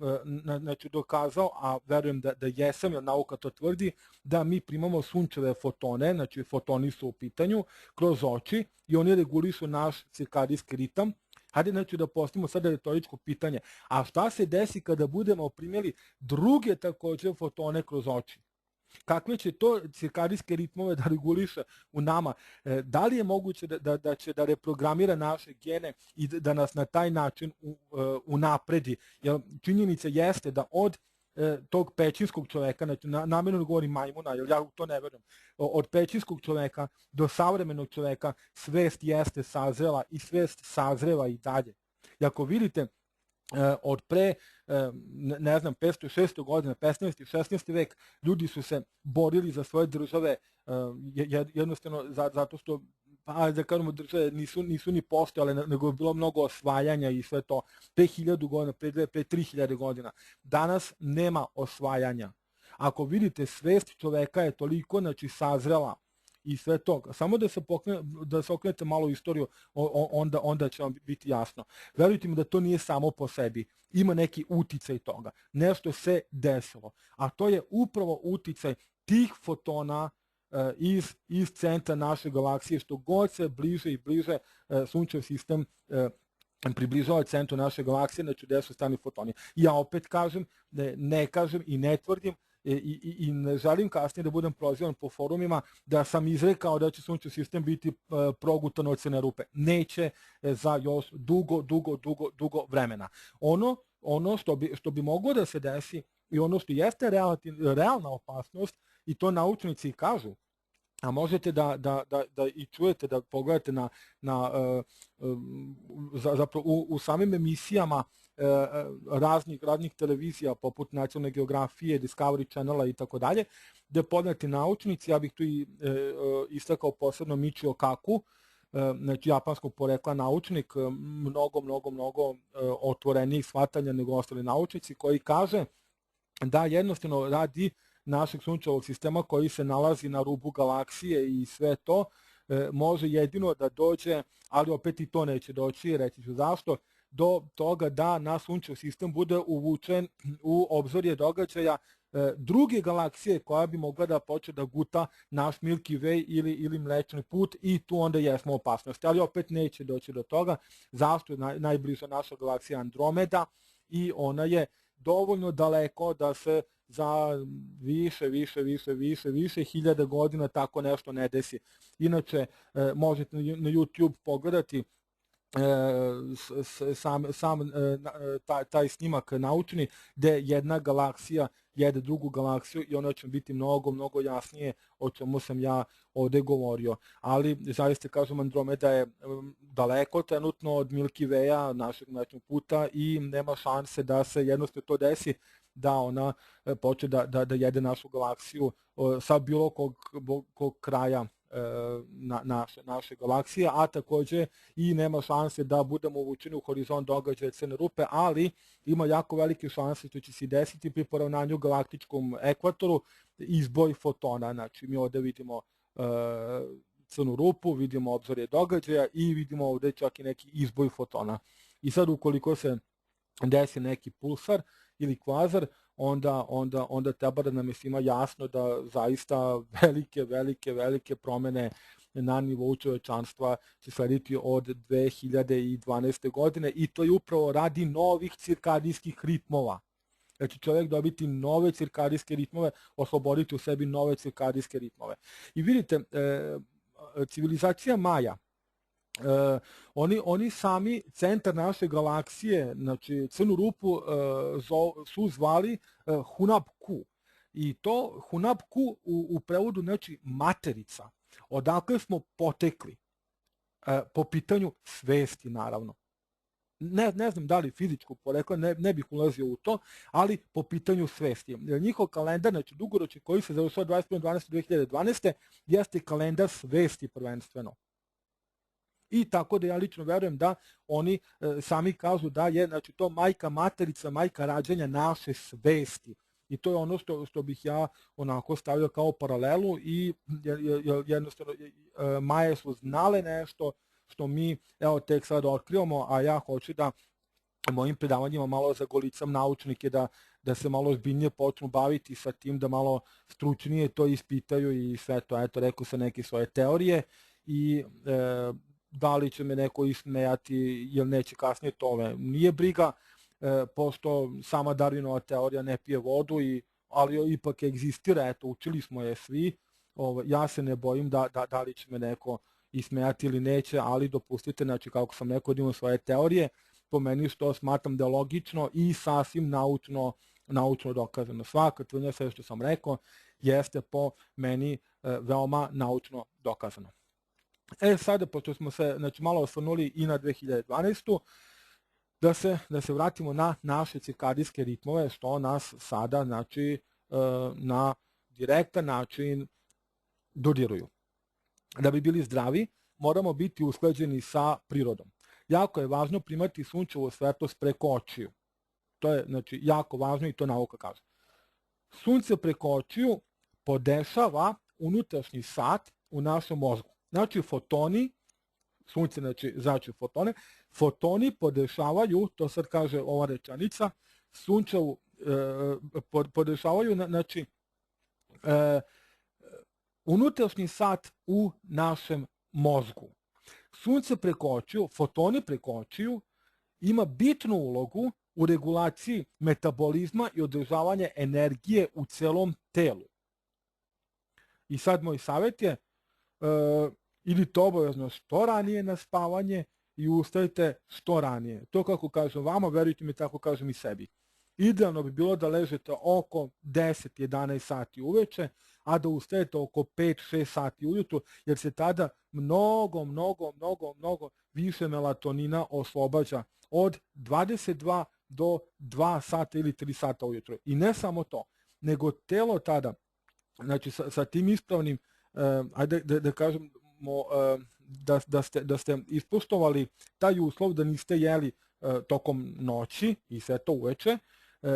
znači, dokazao, a verujem da jesam, jer nauka to tvrdi, da mi primamo sunčeve fotone, znači fotoni su u pitanju, kroz oči i oni regulišu naš cirkadijski ritam. Hajde, znači, da postavimo sada retoričko pitanje. A šta se desi kada budemo primili druge također fotone kroz oči? Kakve će to cirkadijske ritmove da reguliše u nama? Da li je moguće da će da reprogramira naše gene i da nas na taj način unapredi? Jer činjenica jeste da od tog pećinskog čoveka, znači namjerno govorim majmuna, jer ja u to ne verujem, od pećinskog čoveka do savremenog čoveka svest jeste sazrela i svest sazreva i dalje. I ako vidite, od pre, ne znam, 500-600 godina, 15. 16. vek, ljudi su se borili za svoje države, jednostavno zato što, pa da kažemo, države nisu ni postojale, nego je bilo mnogo osvajanja i sve to, pre 1000 godina, pre 3000 godina. Danas nema osvajanja. Ako vidite, svest čoveka je toliko, znači, sazrela i sve to. Samo da se okrenete malo u istoriju, onda će vam biti jasno. Verujte mi da to nije samo po sebi. Ima neki uticaj toga. Nešto se desilo. A to je upravo uticaj tih fotona iz centra naše galaksije, što god se bliže i bliže sunčev sistem približava centru naše galaksije, znači gde su strani fotoni. Ja opet kažem, ne kažem i ne tvrdim, i ne želim kasnije da budem prozivan po forumima da sam izrekao da će sunčev sistem biti progutan od crne rupe. Neće za još dugo vremena. Ono što bi moglo da se desi i ono što jeste realna opasnost, i to naučnici kažu, a možete da i čujete, da pogledate zapravo u samim emisijama raznih televizija poput Nacionalne geografije, Discovery Channela i tako dalje, gde poznati naučnici, ja bih tu i istakao posebno Michio Kaku, znači japanskog porekla naučnik, mnogo otvorenijih shvatanja nego ostali naučnici, koji kaže da jednostavno radi našeg sunčevog sistema koji se nalazi na rubu galaksije i sve to, može jedino da dođe, ali opet i to neće doći, reći ću zašto, do toga da naš sunčev sistem bude uvučen u obzorje događaja druge galaksije koja bi mogla da počne da guta naš Milky Way ili Mlečni put, i tu onda jesmo u opasnosti. Ali opet neće doći do toga. Zašto je najbliža naša galaksija Andromeda i ona je dovoljno daleko da se za više hiljada godina tako nešto ne desi. Inače, možete na YouTube pogledati taj snimak naučni, gde jedna galaksija jede drugu galaksiju i ono će biti mnogo jasnije o čemu sam ja ovde govorio. Ali, zaista kažem, Andromeda je daleko trenutno od Milky Way-a, našeg Mlečnog puta, i nema šanse da se jednostavno to desi, da ona počne da jede našu galaksiju sa bilo kog kraja naše galaksije, a takođe i nema šanse da budemo uvučeni u horizont događaja crne rupe, ali ima jako velike šanse što će se desiti pri poravnanju galaktičkom ekvatoru izboj fotona. Znači mi ovde vidimo crnu rupu, vidimo obzorje događaja i vidimo ovde čak i neki izboj fotona. I sad ukoliko se desi neki pulsar ili kvazar, onda treba da nam je svima jasno da zaista velike promene na nivou čovečanstva će slediti od 2012. godine i to je upravo radi novih cirkadijskih ritmova. Znači čovjek dobiti nove cirkadijske ritmove, osloboditi u sebi nove cirkadijske ritmove. I vidite, civilizacija Maja, oni sami centar naše galaksije, znači crnu rupu su zvali Hunab-Ku. I to Hunab-Ku u prevodu znači materica. Odakle smo potekli po pitanju svesti naravno. Ne znam da li fizičko poreklo, ne bih ulazio u to, ali po pitanju svesti. Njihov kalendar, znači dugoročni koji se završava 21.12.2012. jeste kalendar svesti prvenstveno. I tako da ja lično verujem da oni sami kažu da je znači, to majka materica, majka rađanja naše svesti. I to je ono što bih ja onako stavio kao paralelu i jednostavno Maje su znale nešto što mi evo tek sad otkrivamo, a ja hoću da mojim predavanjima malo zagolicam naučnike da se malo zbiljnije počnu baviti sa tim, da malo stručnije to ispitaju i sve to, eto, rekao sam neke svoje teorije i da li će me neko ismejati ili neće kasnije, to me nije briga, pošto sama Darwinova teorija ne pije vodu, ali ipak egzistira, eto, učili smo je svi, ja se ne bojim da li će me neko ismejati ili neće, ali dopustite, znači kako sam rekao da imam svoje teorije, po meni što smatram da je logično i sasvim naučno dokazano. Svaka tvrdnja, sve što sam rekao, jeste po meni veoma naučno dokazano. Sada, pošto smo se znači, malo osvrnuli i na 2012. Da se vratimo na naše cirkadijske ritmove, što nas sada znači, na direktan način dodiruju. Da bi bili zdravi, moramo biti usklađeni sa prirodom. Jako je važno primati sunčevu svetlost preko očiju. To je znači, jako važno i to nauka kaže. Sunce preko očiju podešava unutrašnji sat u našem mozgu. Znači fotoni, sunce znači fotone, fotoni podešavaju, to sad kaže ova rečanica, sunčevu podešavaju, znači unutrašnji sat u našem mozgu. Sunce preko očiju, fotoni preko očiju ima bitnu ulogu u regulaciji metabolizma i održavanje energije u celom telu. I sad moj savjet je, idite obavezno što ranije na spavanje i ustajte što ranije. To kako kažem vama, verujte mi, tako kažem i sebi. Idealno bi bilo da ležete oko 10-11 sati uveče, a da ustajete oko 5-6 sati ujutru, jer se tada mnogo više melatonina oslobađa od 22 do 2 sata ili 3 sata ujutru. I ne samo to, nego telo tada, znači sa tim ispravnim, ajde da kažemo, da ste ispoštovali taj uslov da niste jeli tokom noći i sve to uveče,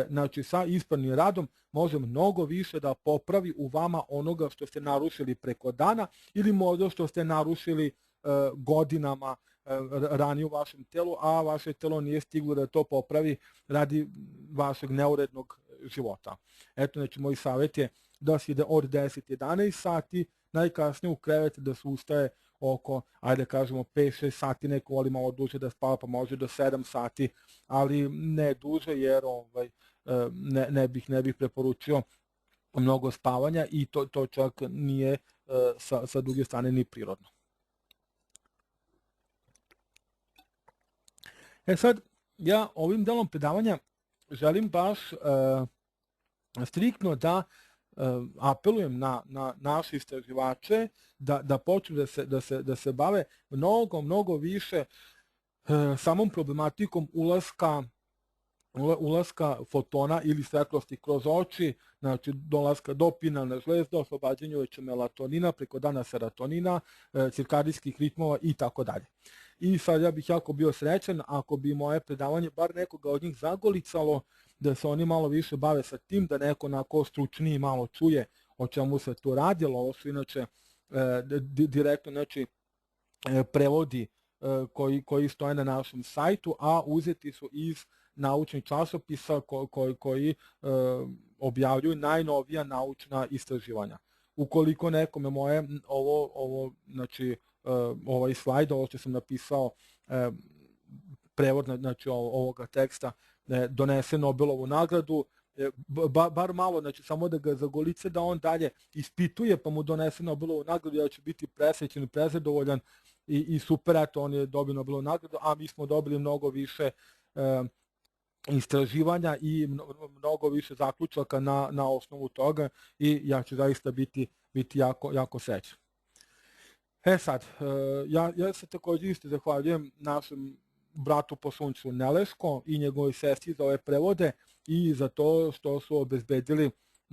znači sa ispravnim radom može mnogo više da popravi u vama onoga što ste narušili preko dana ili možda što ste narušili godinama ranije u vašem telu, a vaše telo nije stiglo da to popravi radi vašeg neurednog života. Eto, znači moj savjet je da se ide od 10-11 sati, najkasnije u krevet, da se ustaje oko, ajde kažemo, 5-6 sati, neko voli malo duže da spava, pa može do 7 sati, ali ne duže, jer ne bih preporučio mnogo spavanja i to čak nije sa druge strane ni prirodno. Sad, ja ovim delom predavanja želim baš striktno da apelujem na naše istraživače da počnu da se bave mnogo više samom problematikom ulaska ulaska fotona ili svetlosti kroz oči, znači dolaska do pinalne žlezde, oslobađanju veće melatonina preko dana serotonina, cirkadijskih ritmova i tako dalje. I sad ja bih jako bio srećan ako bi moje predavanje bar nekoga od njih zagolicalo, da se oni malo više bave sa tim, da neko onako stručniji malo čuje o čemu se tu radilo. Ovo su inače direktno znači, prevodi koji stoje na našem sajtu, a uzeti su iz naučnih časopisa koji objavljuju najnovija naučna istraživanja. Ukoliko nekome moje znači ovaj slajd, ovo što sam napisao, prevod znači ovoga teksta, donese Nobelovu nagradu, bar malo, znači samo da ga zagolice, da on dalje ispituje pa mu donese Nobelovu nagradu, ja ću biti presrećen i prezadovoljan i super, eto, on je dobio Nobelovu nagradu, a mi smo dobili mnogo više istraživanja i mnogo više zaključaka na osnovu toga i ja ću zaista biti jako srećan. Sad, ja se također isto zahvaljujem našem bratu po suncu Neleško i njegovoj sestri za ove prevode i za to što su obezbedili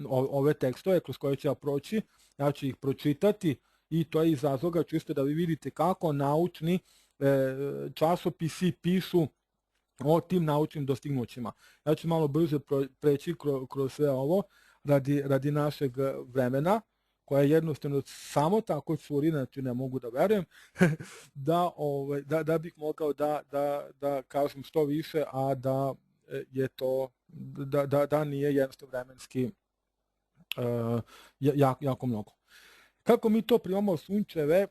ove tekstove kroz koje ću ja proći. Ja ću ih pročitati i to je iz razloga čisto da vi vidite kako naučni časopisi pišu o tim naučnim dostignućima. Ja ću malo brže preći kroz sve ovo radi našeg vremena, koja je jednostavno samo tako curi, znači ne mogu da verujem, da bih mogao da kažem što više, a da je to, da nije jednostavno vremenski jako mnogo. Kako mi to primamo sunčeve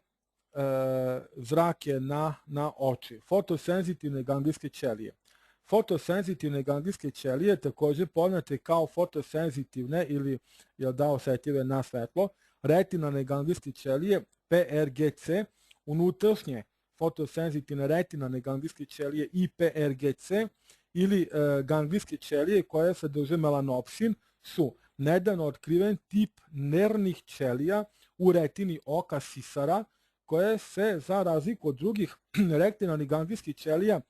zrake na oči? Fotosenzitivne ganglijske ćelije. Fotosenzitivne ganglijske ćelije, također poznate kao fotosenzitivne ili osetljive na svetlo, retinalne ganglijske ćelije, PRGC, unutrašnje fotosenzitivne retinalne ganglijske ćelije IPRGC ili ganglijske ćelije koje sadrže melanopsin su nedavno otkriven tip nervnih ćelija u retini oka sisara, koje se, za razliku od drugih retinalnih ganglijskih ćelija,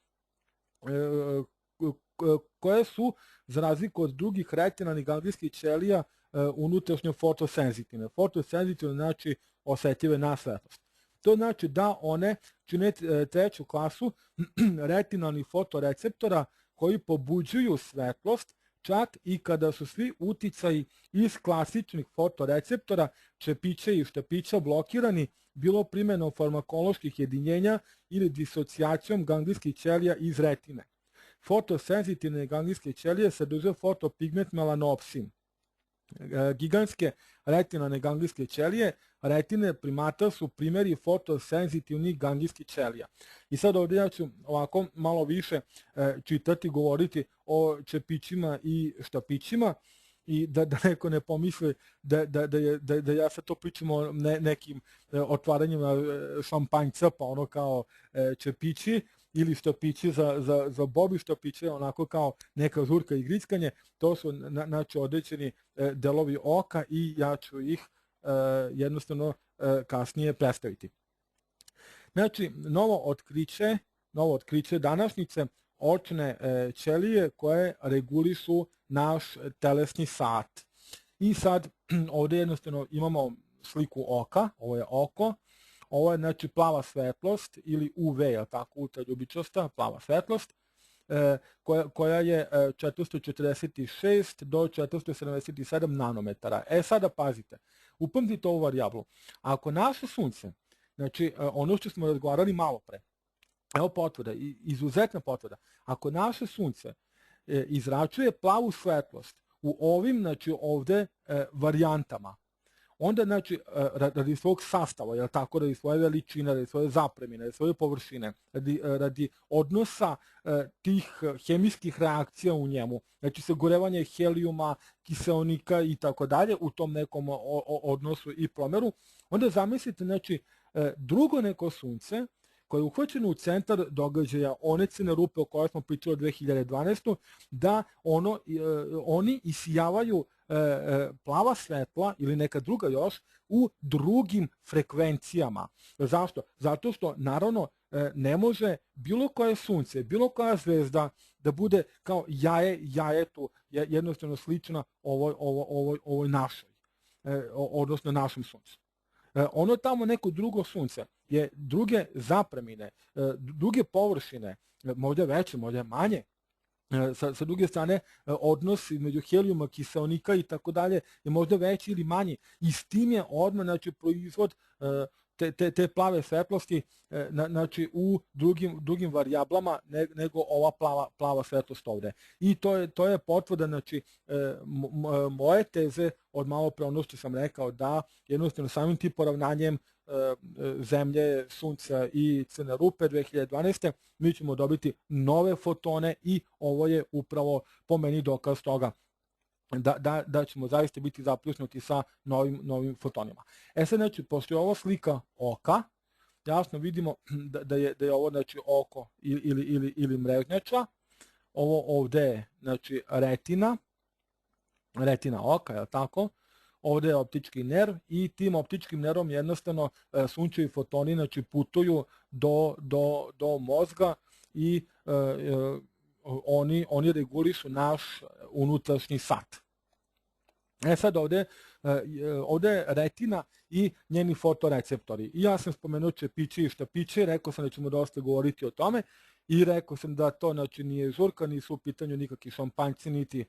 koje su, za razliku od drugih retinalnih ganglijskih ćelija, unutrašnjo fotosenzitivne. Fotosenzitivne znači osetljive na svetlost. To znači da one čine treću klasu retinalnih fotoreceptora koji pobuđuju svetlost, čak i kada su svi uticaji iz klasičnih fotoreceptora, čepića i štapića blokirani, bilo primjenom farmakoloških jedinjenja ili disocijacijom ganglijskih ćelija iz retine. Fotosenzitivne ganglijske ćelije sadrže fotopigment melanopsin. Gigantske retinalne ganglijske ćelije, retine primata, su primjeri fotosenzitivnih ganglijskih ćelija. I sad ovdje ja ću ovako malo više čitati, govoriti o čepićima i štapićima i da neko ne pomisli da ja sad to pričam o nekim otvaranjima šampanjca, pa ono kao čepići, ili štapići za Bobi štapiće, onako kao neka žurka i grickanje. To su znači određeni delovi oka i ja ću ih jednostavno kasnije predstaviti. Znači, novo otkriće današnjice, očne ćelije koje regulišu naš telesni sat. I sad ovdje jednostavno imamo sliku oka, ovo je oko. Ovo je znači plava svetlost ili UV, tako ultraljubičasta plava svetlost, koja je 446 do 477 nanometara. Sada pazite, upamtite ovu varijablu. Ako naše sunce, znači ono što smo razgovarali malo pre, evo potvrda, izuzetna potvrda, ako naše sunce izračuje plavu svetlost u ovim, znači ovde varijantama, onda, znači, radi svog sastava, jel tako, radi svoje veličine, radi svoje zapremine, radi svoje površine, radi odnosa tih hemijskih reakcija u njemu, znači sagorevanje helijuma, kiseonika i tako dalje, u tom nekom odnosu i promeru, onda zamislite, znači, drugo neko sunce koje je uhvaćeno u centar događaja, one crne rupe o kojoj smo pričali od 2012. da oni isijavaju plava svetla ili neka druga još u drugim frekvencijama. Zašto? Zato što, naravno, ne može bilo koje sunce, bilo koja zvezda da bude kao jajetu jednostavno slična ovoj našoj, odnosno našem suncu. Ono tamo neko drugo sunce je druge zapremine, druge površine, možda veće, možda manje. Sa druge strane, odnos između helijuma, kiseonika i tako dalje je možda veći ili manji. I s tim je odmah, znači, proizvod te plave svetlosti, znači, u drugim varijablama nego ova plava svetlost ovde. I to je potvrda, znači, moje teze od malo pre ono što sam rekao, da jednostavno samim tim poravnanjem Zemlje, Sunca i crne rupe 2012. mi ćemo dobiti nove fotone i ovo je upravo po meni dokaz toga da ćemo zaista biti zapljusnuti sa novim fotonima. Sad, znači, pošto je ovo slika oka, jasno vidimo da je ovo, znači, oko ili mrežnjača, ovo ovde je, znači, retina oka, je li tako? Ovde je optički nerv i tim optičkim nervom jednostavno sunčevi fotoni, znači, putuju do mozga i oni regulišu naš unutrašnji sat. Sad ovde je retina i njeni fotoreceptori. I ja sam spomenuo čepići i štapići, rekao sam da ćemo dosta govoriti o tome i rekao sam da to, znači, nije žurka, nisu u pitanju nikakvi šampanjci niti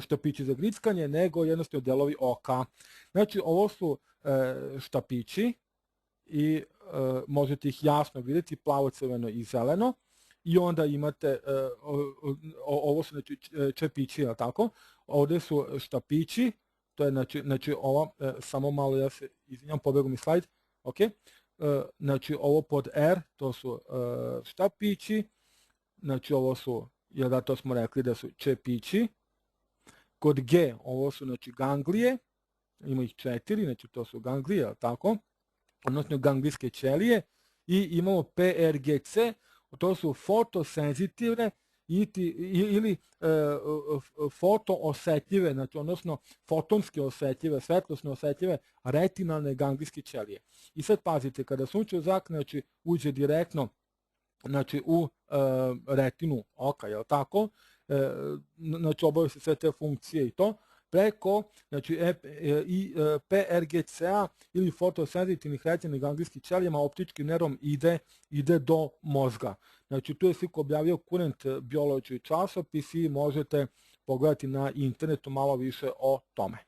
štapići za grickanje, nego jednostavno delovi oka. Znači, ovo su štapići i možete ih jasno vidjeti, plavo, crveno i zeleno. I onda imate, ovo su, znači, čepići, je li tako? Ovde su štapići, to je, znači, ovo, samo malo, ja se izvinjam, pobegao mi slajd, ok? Znači, ovo pod R, to su štapići, znači, ovo su, jel da, to smo rekli da su čepići. Kod G, ovo su, znači, ganglije, ima ih 4, znači, to su ganglije, je li tako? Odnosno, ganglijske ćelije. I imamo PRGC, to su fotosenzitivne ili fotoosetljive, znači, odnosno fotonski osetljive, svetlosno osetljive retinalne ganglijske ćelije. I sad pazite, kada sunčev zrak, znači, uđe direktno, znači, u retinu oka, je li tako? Znači, obavljaju se sve te funkcije i to, preko, znači, PRGCA ili fotosenzitivnih retinalnih ganglijskih ćelijama optičkim nervom ide do mozga. Znači, tu je sliko objavio Current Biology časopis i možete pogledati na internetu malo više o tome.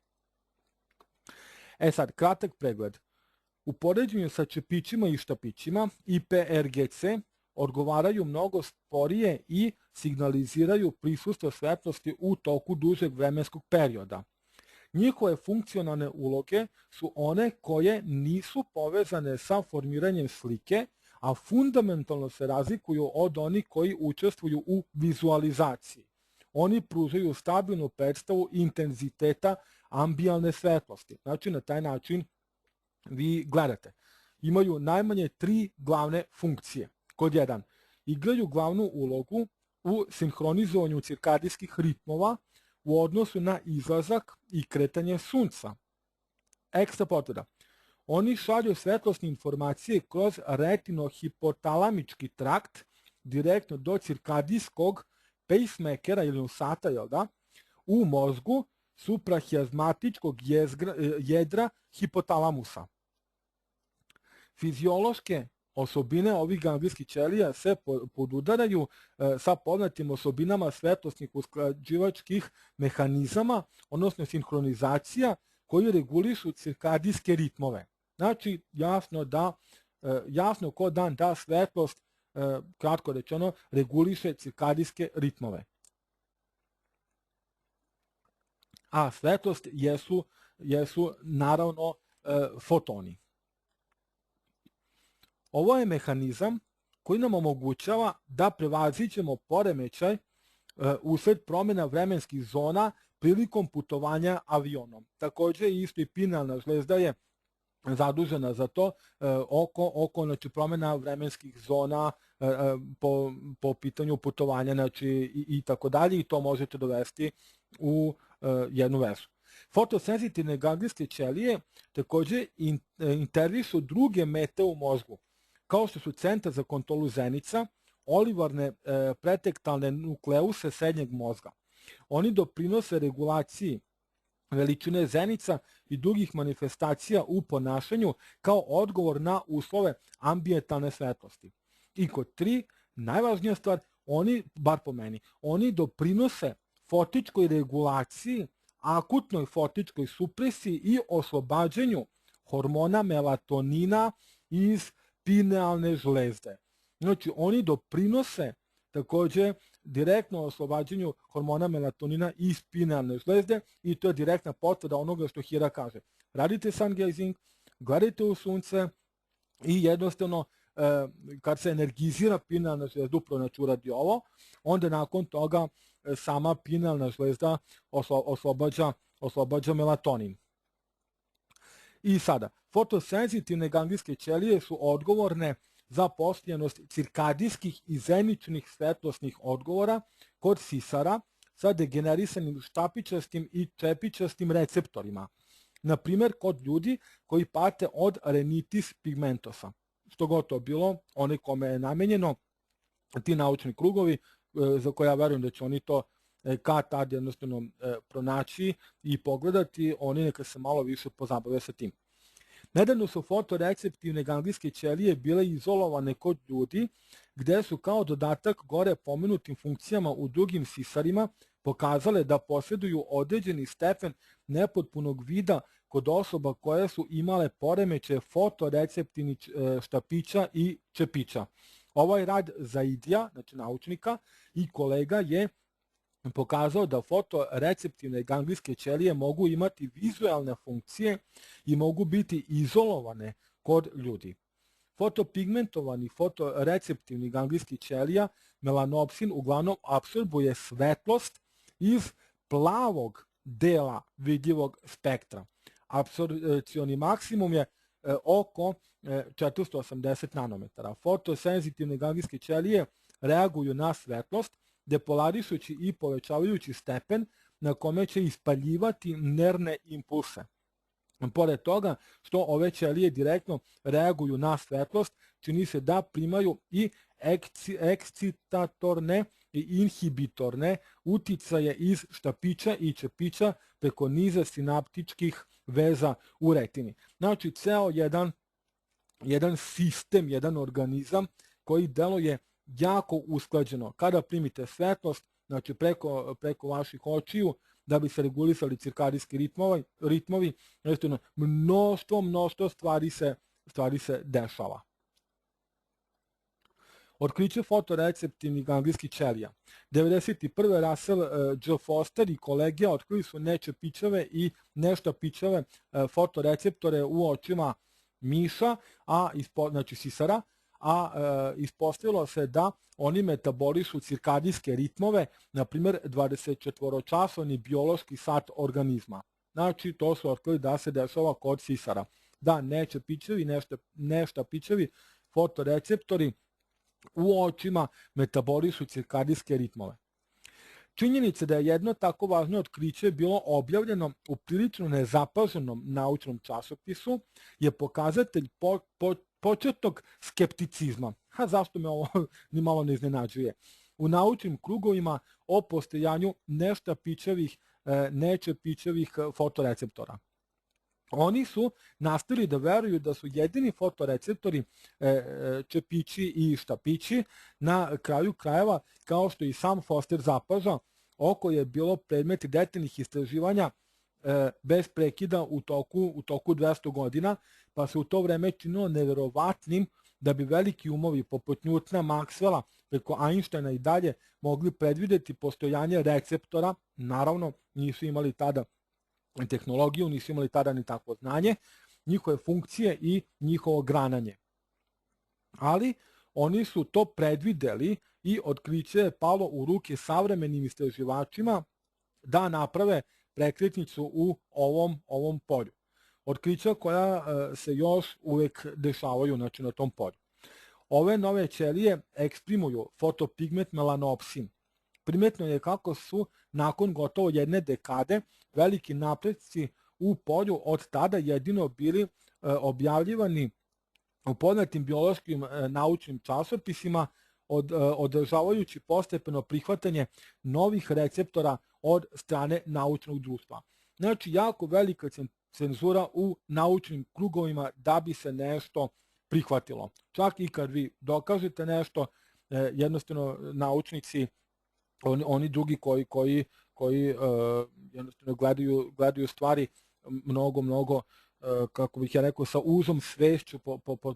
Sad, kratak pregled. U poređenju sa čepićima i štapićima i PRGC odgovaraju mnogo sporije i signaliziraju prisustvo svetlosti u toku dužeg vremenskog perioda. Njihove funkcionalne uloge su one koje nisu povezane sa formiranjem slike, a fundamentalno se razlikuju od onih koji učestvuju u vizualizaciji. Oni pružaju stabilnu predstavu intenziteta ambijalne svetlosti. Znači, na taj način vi gledate. Imaju najmanje 3 glavne funkcije. Kod 1. Igraju glavnu ulogu u sinhronizovanju cirkadijskih ritmova u odnosu na izlazak i kretanje sunca. Ekstra potvrda. Oni šalju svetlosne informacije kroz retinohipotalamički trakt direktno do cirkadijskog pacemakera ili usata, jel da, u mozgu suprahijazmatičkog jedra hipotalamusa. Fiziološke osobine ovih ganglijskih ćelija se podudaraju sa poznatim osobinama svetlosnih usklađivačkih mehanizama, odnosno sinhronizacija, koji regulišu cirkadijske ritmove. Znači, jasno ko dan da svetlost, kratko rečeno, reguliše cirkadijske ritmove. A svetlost jesu naravno fotoni. Ovo je mehanizam koji nam omogućava da prevaziđemo poremećaj usled promjena vremenskih zona prilikom putovanja avionom. Također isto i pinealna žlezda je zadužena za to oko znači, promjena vremenskih zona po pitanju putovanja, znači, i tako dalje, i to možete dovesti u jednu vezu. Fotosenzitivne ganglijske ćelije također intervišu druge mete u mozgu, kao što su centar za kontrolu zenica, olivarne pretektalne nukleuse srednjeg mozga. Oni doprinose regulaciji veličine zenica i drugih manifestacija u ponašanju kao odgovor na uslove ambijentalne svetlosti. I kod 3, najvažnija stvar, oni, bar po meni, oni doprinose fotičkoj regulaciji, akutnoj fotičkoj supresiji i oslobađanju hormona melatonina iz pinealne žlezde. Znači, oni doprinose takođe direktno oslobađanju hormona melatonina iz pinealne žlezde i to je direktna potvrda onoga što Hira kaže. Radite sun gazing, gledajte u sunce i jednostavno kad se energizira pinealna žlezda, upravo znači uradi ovo, onda nakon toga sama pinealna žlezda oslobađa melatonin. I sada, fotosenzitivne ganglijske ćelije su odgovorne za postojanost cirkadijskih i zeničnih svetlosnih odgovora kod sisara sa degenerisanim štapičastim i čepičastim receptorima. Na primjer, kod ljudi koji pate od renitis pigmentosa. Što god to bilo, oni kome je namenjeno, ti naučni krugovi, za koje ja verujem da će oni to kad tad jednostavno pronaći i pogledati, oni neka se malo više pozabave sa tim. Nedavno su fotoreceptivne ganglijske ćelije bile izolovane kod ljudi, gde su kao dodatak gore pomenutim funkcijama u drugim sisarima pokazale da posjeduju određeni stepen nepotpunog vida kod osoba koje su imale poremećaje fotoreceptivnih štapića i čepića. Ovaj rad Zaidija, znači naučnika, i kolega je pokazao da fotoreceptivne ganglijske ćelije mogu imati vizualne funkcije i mogu biti izolovane kod ljudi. Fotopigmentovani fotoreceptivni ganglijski ćelija melanopsin uglavnom apsorbuje svetlost iz plavog dela vidljivog spektra. Apsorpcioni maksimum je oko 480 nanometara. Fotosenzitivne ganglijske ćelije reaguju na svetlost, depolarišući i povećavajući stepen na kome će ispaljivati nervne impulse. Pored toga što ove ćelije direktno reaguju na svetlost, čini se da primaju i ekscitatorne i inhibitorne uticaje iz štapića i čepića preko niza sinaptičkih veza u retini. Znači, ceo jedan sistem, jedan organizam koji deluje jako usklađeno. Kada primite svetlost, znači preko vaših očiju, da bi se regulisali cirkadijski ritmovi, mnoštvo stvari se dešava. Otkriće fotoreceptivnih ganglijskih ćelija. 1991. Russell J. Foster i kolegija otkrili su nečepićave i neštapićave fotoreceptore u očima miša, znači sisara, a ispostavilo se da oni metabolišu cirkadijske ritmove, na primjer 24-časovni biološki sat organizma. Znači, to su otkrili da se dešava kod sisara. Da nečepićevi, neštapićevi fotoreceptori u očima metabolišu cirkadijske ritmove. Činjenica da je jedno tako važno otkriće bilo objavljeno u prilično nezapaženom naučnom časopisu je pokazatelj početnog skepticizma. Zašto me ovo ni malo ne iznenađuje? U naučnim krugovima o postojanju nečepićevih fotoreceptora. Oni su nastavili da veruju da su jedini fotoreceptori čepići i štapići. Na kraju krajeva, kao što i sam Foster zapaža, oko je bilo predmet detaljnih istraživanja bez prekida u toku 200 godina, pa se u to vreme činilo neverovatnim da bi veliki umovi poput Newtona, Maxwella, preko Einsteina i dalje mogli predvideti postojanje receptora. Naravno, nisu imali tada tehnologiju, nisu imali tada ni takvo znanje, njihove funkcije i njihovo grananje. Ali oni su to predvideli i otkriće je palo u ruke savremenim istraživačima da naprave prekretnicu u ovom polju. Otkrića koja se još uvek dešavaju, znači, na tom polju. Ove nove ćelije eksprimuju fotopigment melanopsin. Primetno je kako su nakon gotovo jedne dekade veliki napreci u polju od tada jedino bili objavljivani u poznatim biološkim naučnim časopisima, održavajući postepeno prihvatanje novih receptora od strane naučnog društva. Znači, jako velika cenzura u naučnim krugovima da bi se nešto prihvatilo. Čak i kad vi dokažete nešto, jednostavno naučnici, oni drugi koji jednostavno gledaju stvari mnogo, kako bih ja rekao, sa užom svešću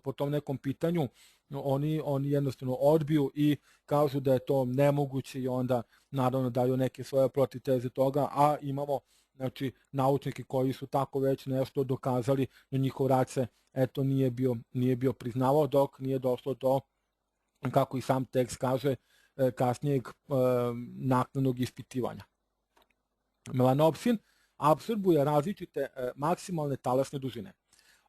po tom nekom pitanju, oni jednostavno odbiju i kažu da je to nemoguće i onda naravno daju neke svoje protiteze toga, a imamo, znači, naučnike koji su tako već nešto dokazali, no njihov rad se eto nije bio priznavao dok nije došlo do, kako i sam tekst kaže, kasnijeg naknadnog ispitivanja. Melanopsin apsorbuje različite maksimalne talasne dužine.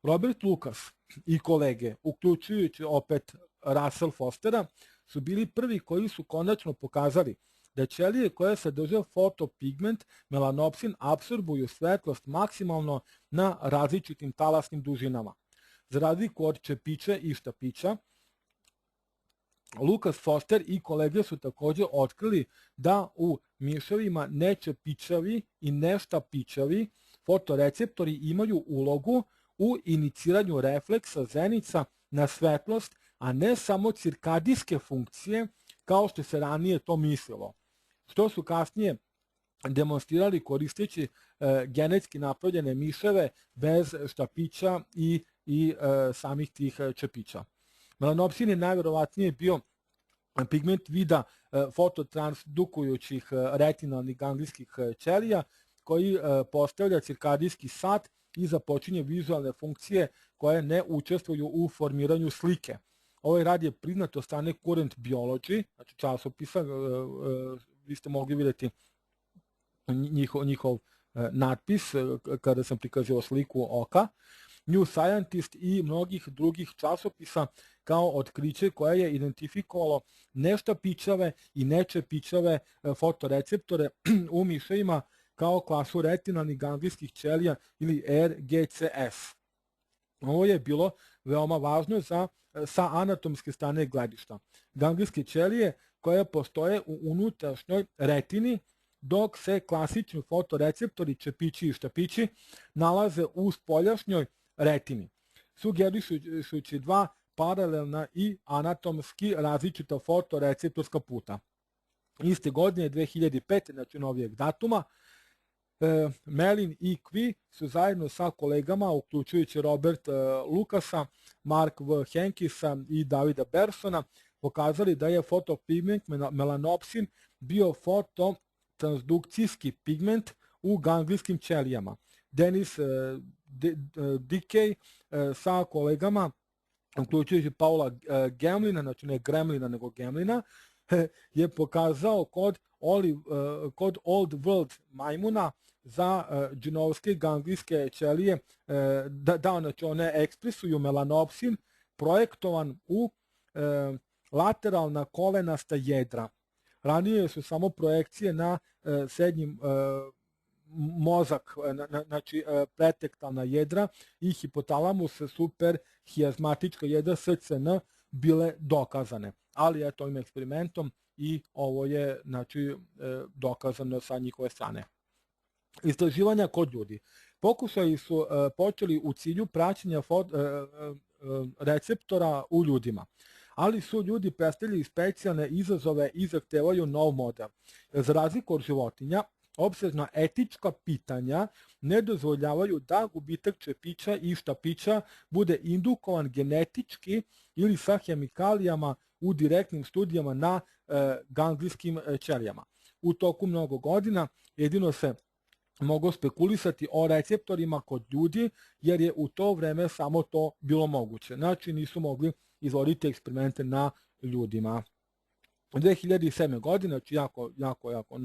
Robert Lucas i kolege, uključujući opet Russell Fostera, su bili prvi koji su konačno pokazali da ćelije koje sadrže fotopigment melanopsin apsorbuju svetlost maksimalno na različitim talasnim dužinama. Za razliku od čepića i štapića, Lucas Foster i kolege su također otkrili da u miševima nečepićavi i neštapićavi fotoreceptori imaju ulogu u iniciranju refleksa zenica na svetlost, a ne samo cirkadijske funkcije, kao što se ranije to mislilo, što su kasnije demonstrirali koristeći genetski napravljene miševe bez štapića i samih tih čepića. Melanopsin je najverovatnije bio pigment vida fototransdukujućih retinalnih ganglijskih ćelija koji postavlja cirkadijski sat i započinje vizualne funkcije koje ne učestvuju u formiranju slike. Ovaj rad je priznat od strane Current Biology, znači časopisa, vi ste mogli vidjeti njihov natpis kada sam prikazio sliku oka, New Scientist i mnogih drugih časopisa kao otkriće koje je identifikovalo neštapićave i nečepićave fotoreceptore u miševima kao klasu retinalnih ganglijskih ćelija ili RGCS. Ovo je bilo veoma važno sa anatomske strane gledišta. Ganglijske ćelije koje postoje u unutrašnjoj retini, dok se klasični fotoreceptori, čepići i štapići, nalaze u spoljašnjoj retini, sugerišući dva paralelna i anatomski različita fotoreceptorska puta. Iste godine, 2005. znači novijeg datuma, Mellin i Qui su zajedno sa kolegama, uključujući Robert Lucasa, Mark V. Henkisa i Davida Bersona, pokazali da je fotopigment melanopsin bio fototransdukcijski pigment u ganglijskim ćelijama. Denis Dickey sa kolegama, uključujući Paula Gemlina, znači ne Gremlina nego Gemlina, je pokazao kod Old World majmuna za džinovske ganglijske ćelije da znači one ekspresuju melanopsin projektovan u lateralna kolenasta jedra. Ranije su samo projekcije na srednjim mozak, znači pretektalna jedra i hipotalamus superhijazmatička jedra SCN bile dokazane. Ali eto ovim eksperimentom i ovo je znači dokazano sa njihove strane. Istraživanja kod ljudi. Pokušaji su počeli u cilju praćenja receptora u ljudima, ali su ljudi predstavljali specijalne izazove i zahtevaju nov model. Za razliku od životinja, opsežna etička pitanja ne dozvoljavaju da gubitak čepića i štapića bude indukovan genetički ili sa hemikalijama u direktnim studijama na ganglijskim ćelijama. U toku mnogo godina jedino se moglo spekulisati o receptorima kod ljudi, jer je u to vreme samo to bilo moguće. Znači nisu mogli izvoditi eksperimente na ljudima. 2007. godine, znači jako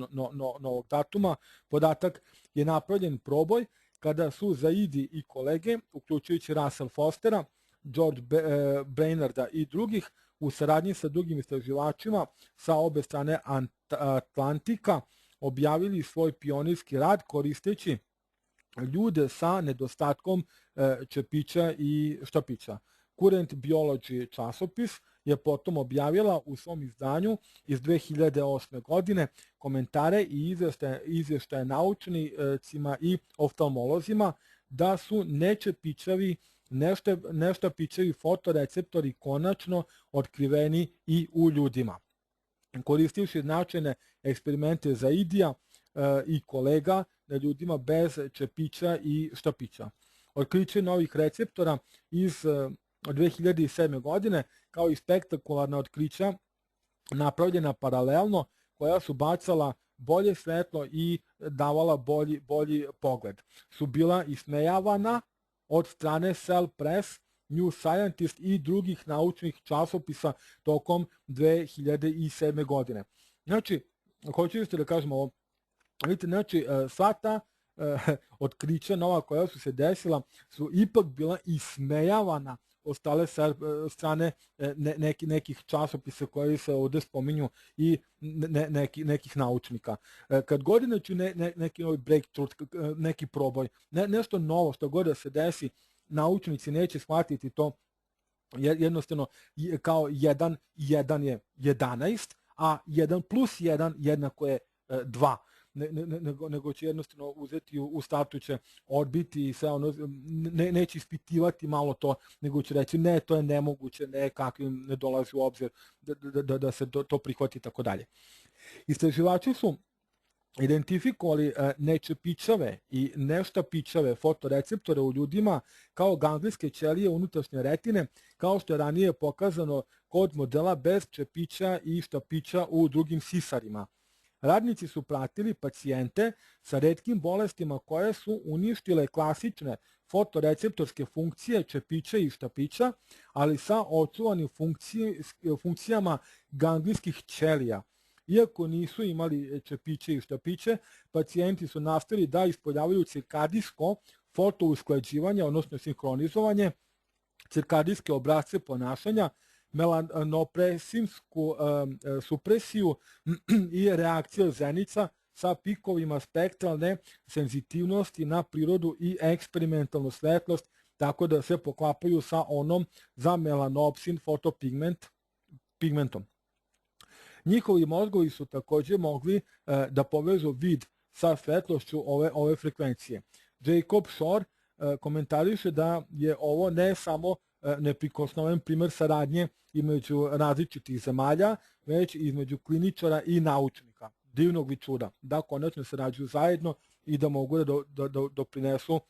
novog datuma, podatak je napravljen proboj kada su Zaidi i kolege, uključujući Russell Fostera, George Brainarda i drugih, u saradnji sa drugim istraživačima sa obe strane Atlantika, objavili svoj pionirski rad koristeći ljude sa nedostatkom čepića i štapića. Current Biology časopis je potom objavila u svom izdanju iz 2008. godine komentare i izvještaje naučnicima i oftalmolozima da su neštapićevi fotoreceptori konačno otkriveni i u ljudima. Koristivši značajne eksperimente Zaidija i kolega na ljudima bez čepića i štapića. Otkriće novih receptora iz 2007. godine kao i spektakularna otkrića napravljena paralelno koja su bacala bolje svetlo i davala bolji pogled. Su bila ismejavana od strane Cell Press, New Scientist i drugih naučnih časopisa tokom 2007. godine. Znači, hoću isto da kažem ovo, vidite, znači, sva ta otkrića nova koja su se desila su ipak bila ismejavana od strane nekih časopisa koji se ovde spominju i nekih naučnika. Kad god znači neki novi breakthrough, neki proboj, nešto novo što god da se desi, naučnici neće shvatiti to jednostavno kao 1 je 11, a 1 plus 1 jednako je 2. Nego će jednostavno uzeti u startu, će odbiti i sve ono, neće ispitivati malo to, nego će reći ne, to je nemoguće, ne, kakvim ne dolazi u obzir da se to prihvati i tako dalje. Istraživači su identifikovali nečepičave i neštapičave fotoreceptore u ljudima kao ganglijske ćelije unutrašnje retine, kao što je ranije pokazano kod modela bez čepića i štapića u drugim sisarima. Radnici su pratili pacijente sa retkim bolestima koje su uništile klasične fotoreceptorske funkcije čepića i štapića, ali sa očuvanim funkcijama ganglijskih ćelija. Iako nisu imali čepiće i štapiće, pacijenti su nastavili da ispoljavaju cirkadijsko fotousklađivanje, odnosno sinhronizovanje, cirkadijske obrasce ponašanja, melanopresinsku supresiju i reakciju zenica sa pikovima spektralne senzitivnosti na prirodu i eksperimentalnu svetlost, tako da se poklapaju sa onom za melanopsin fotopigmentom. Njihovi mozgovi su takođe mogli da povežu vid sa svetlošću ove frekvencije. Jacob Shore komentariše da je ovo ne samo neprikosnoven primer saradnje između različitih zemalja, već između kliničara i naučnika. Divnog li čuda, da konačno sarađuju zajedno i da mogu da doprinesu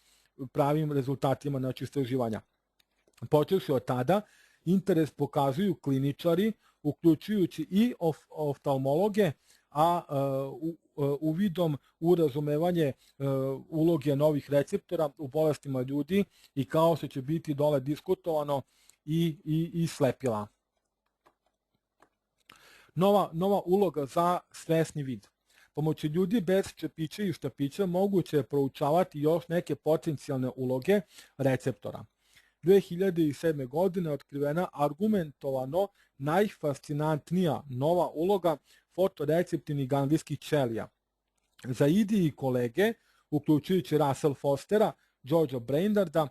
pravim rezultatima istraživanja. Počevši od tada, interes pokazuju kliničari, uključujući i oftalmologe, a uvidom u razumevanje uloge novih receptora u bolestima ljudi i kao što će biti dole diskutovano i slepila. Nova uloga za svesni vid. Pomoću ljudi bez čepića i štapića moguće je proučavati još neke potencijalne uloge receptora. 2007. godine otkrivena argumentovano najfascinantnija nova uloga fotoreceptivnih ganglijskih ćelija. Zaidi i kolege, uključujući Russell Fostera, Georgea Brainarda,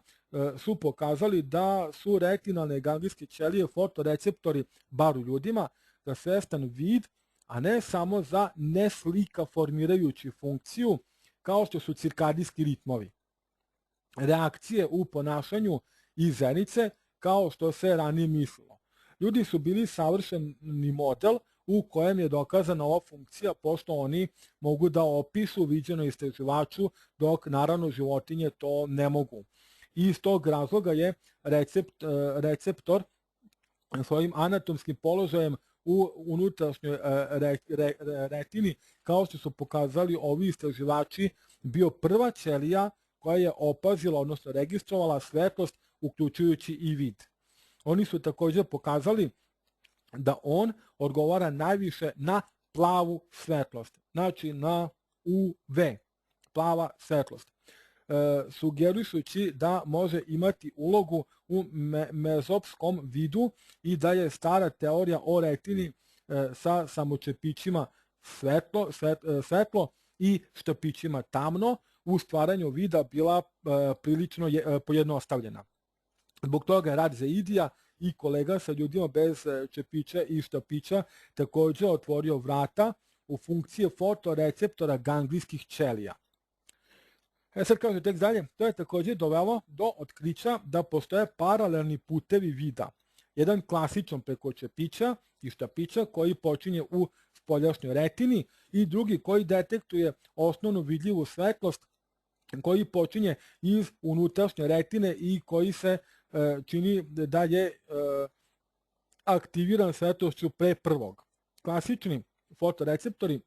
su pokazali da su retinalne ganglijske ćelije fotoreceptori, bar u ljudima, za svestan vid, a ne samo za neslika formirajući funkciju, kao što su cirkadijski ritmovi. Reakcije u ponašanju i zenice, kao što se ranije mislilo. Ljudi su bili savršeni model u kojem je dokazana ova funkcija, pošto oni mogu da opišu viđeno istraživaču, dok naravno životinje to ne mogu. I iz tog razloga je receptor svojim anatomskim položajem u unutrašnjoj retini, kao što su pokazali ovi istraživači, bio prva ćelija koja je opazila, odnosno registrovala svetlost, uključujući i vid. Oni su također pokazali da on odgovara najviše na plavu svetlost, znači na UV, plava svetlost, sugerišući da može imati ulogu u mezopskom vidu i da je stara teorija o retini sa samočepićima svetlo i štapićima tamno u stvaranju vida bila prilično pojednostavljena. Zbog toga je rad Zaidija i kolega sa ljudima bez čepića i štapića također otvorio vrata u funkcije fotoreceptora ganglijskih ćelija. Sad kaže tek dalje, to je također dovelo do otkrića da postoje paralelni putevi vida. Jedan klasičan preko čepića i štapića koji počinje u spoljašnjoj retini i drugi koji detektuje osnovnu vidljivu svetlost koji počinje iz unutrašnje retine i koji se čini da je aktiviran svetlošću pre prvog. Klasični fotoreceptori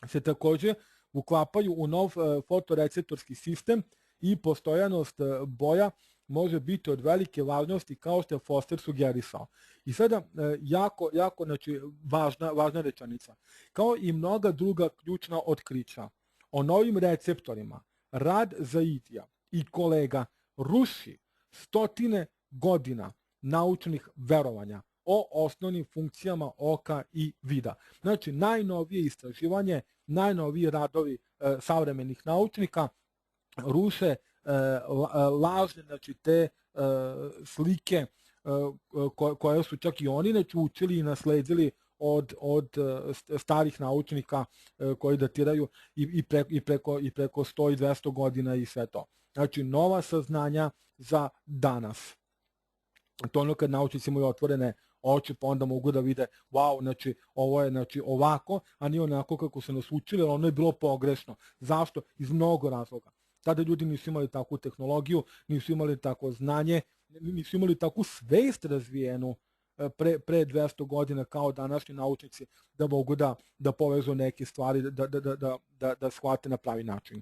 se također uklapaju u nov fotoreceptorski sistem i postojanost boja može biti od velike važnosti kao što je Foster sugerisao. I sada jako znači, važna rečenica. Kao i mnoga druga ključna otkrića o novim receptorima, rad Zaidija i kolega ruši stotine godina naučnih verovanja o osnovnim funkcijama oka i vida. Znači, najnovije istraživanje, najnoviji radovi savremenih naučnika ruše lažne, znači te slike koje su čak i oni učili i nasledili od starih naučnika koji datiraju i preko 100 i 200 godina i sve to. Znači, nova saznanja za danas. To ono kad naučnici imaju otvorene oči, pa onda mogu da vide, wow, znači, ovo je ovako, a nije onako kako se nas učili, ali ono je bilo pogrešno. Zašto? Iz mnogo razloga. Tada ljudi nisu imali takvu tehnologiju, nisu imali takvo znanje, nisu imali takvu svest razvijenu pre 200 godina kao današnji naučnici da mogu da povežu neke stvari, da shvate na pravi način.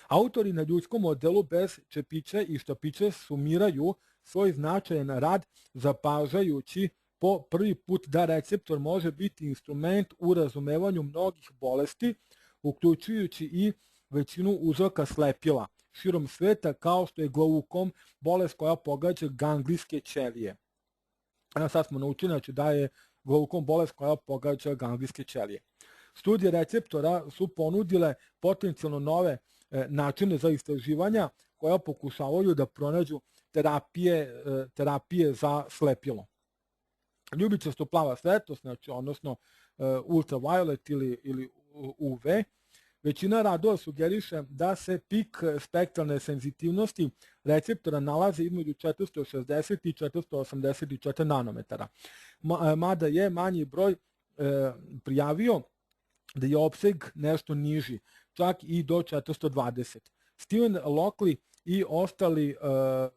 Autori na ljudskom modelu bez čepića i štapića sumiraju svoj značajan rad zapažajući po prvi put da receptor može biti instrument u razumevanju mnogih bolesti, uključujući i većinu uzroka slepila širom sveta kao što je glaukom, bolest koja pogađa ganglijske ćelije. Sad smo naučili znači, da je glaukom bolest koja pogađa ganglijske ćelije. Studije receptora su ponudile potencijalno nove načine za istraživanja koja pokušavaju da pronađu terapije za slepilo. Ljubičasto plava svetlost, znači, odnosno ultraviolet ili UV, većina radova sugeriše da se pik spektralne senzitivnosti receptora nalazi između 460 i 484 nanometara. Mada je manji broj prijavio da je opseg nešto niži, čak i do 420. Steven Lockley i ostali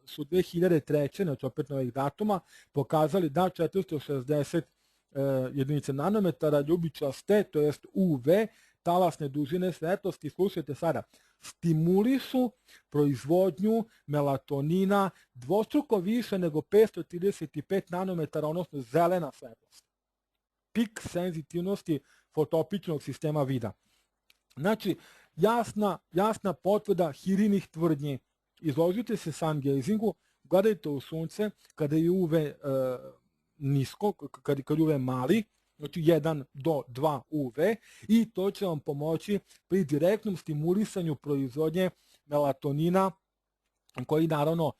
su 2003. znači opet novih datuma, pokazali da 460 jedinice nanometara ljubičaste, to jest UV, talasne dužine svetlosti, slušajte sada, stimulišu proizvodnju melatonina dvostruko više nego 535 nanometara, odnosno zelena svetlost. Pik senzitivnosti fotopičnog sistema vida. Znači, jasna potvrda Hirinih tvrdnji. Izložite se sun gazingu, gledajte u sunce kada je UV nisko, kad je UV mali, znači 1 do 2 UV, i to će vam pomoći pri direktnom stimulisanju proizvodnje melatonina, koji naravno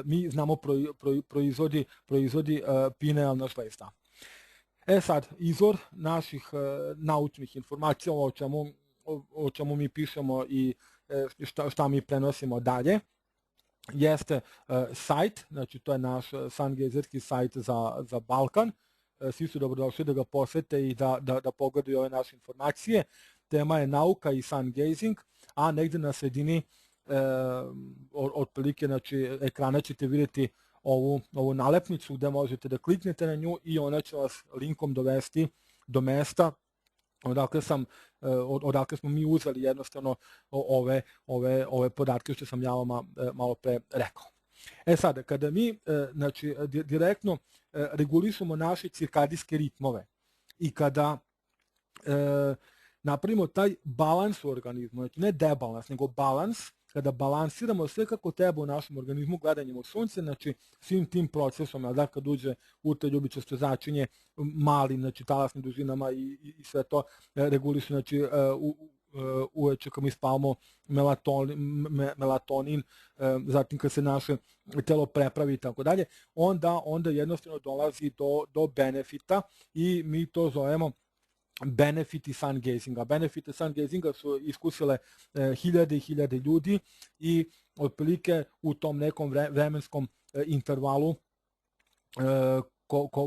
mi znamo proizvodi pinealna žlezda. Sad, izvor naših naučnih informacija o čemu mi pišemo i šta mi prenosimo dalje, jeste sajt, znači to je naš sungazerski sajt za Balkan. Svi su dobrodošli da ga posete i da pogledaju ove naše informacije. Tema je nauka i sun gazing, a negde na sredini otprilike znači, ekrana ćete vidjeti ovu nalepnicu gde možete da kliknete na nju i ona će vas linkom dovesti do mesta odakle smo mi uzeli jednostavno ove podatke što sam ja vama malo pre rekao. Sad, kada mi znači, direktno regulišemo naše cirkadijske ritmove i kada napravimo taj balans u organizmu, znači ne debalans, nego balans, kada balansiramo sve kako treba u našem organizmu gledanjem u sunce, znači svim tim procesom, da kad uđe ultraljubičasto zračenje malim, znači talasnim dužinama i sve to regulišu znači, uveče kad mi spavamo melatonin, zatim kad se naše telo prepravi i tako dalje, onda jednostavno dolazi do benefita i mi to zovemo benefiti sun gazinga. Benefite sun gazinga su iskusile hiljade i hiljade ljudi i otprilike u tom nekom vremenskom intervalu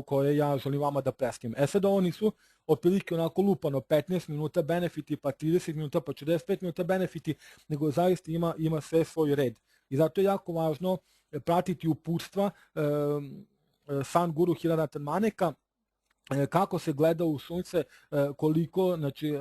koje ja želim vama da preskim. Sad ovo nisu otprilike onako lupano 15 minuta benefiti, pa 30 minuta, pa 45 minuta benefiti, nego zaista ima sve svoj red. I zato je jako važno pratiti uputstva San Guru Hiranatan Maneka, kako se gleda u sunce, koliko, znači,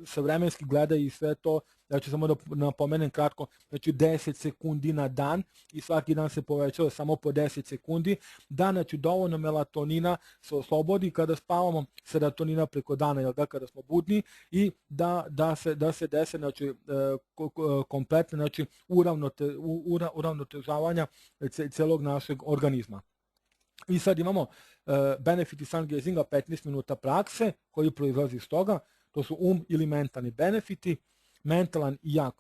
se vremenski gleda i sve to, znači samo da napomenem kratko, znači 10 sekundi na dan i svaki dan se povećava samo po 10 sekundi, da, znači dovoljno melatonina se oslobodi kada spavamo, serotonina preko dana, jel da, kada smo budni, i da se dese, znači, kompletno, znači, uravnotežavanja celog našeg organizma. I sad imamo benefiti sun gazinga 15 minuta prakse koji proizlazi iz toga. To su ili mentalni benefiti, mentalan i jak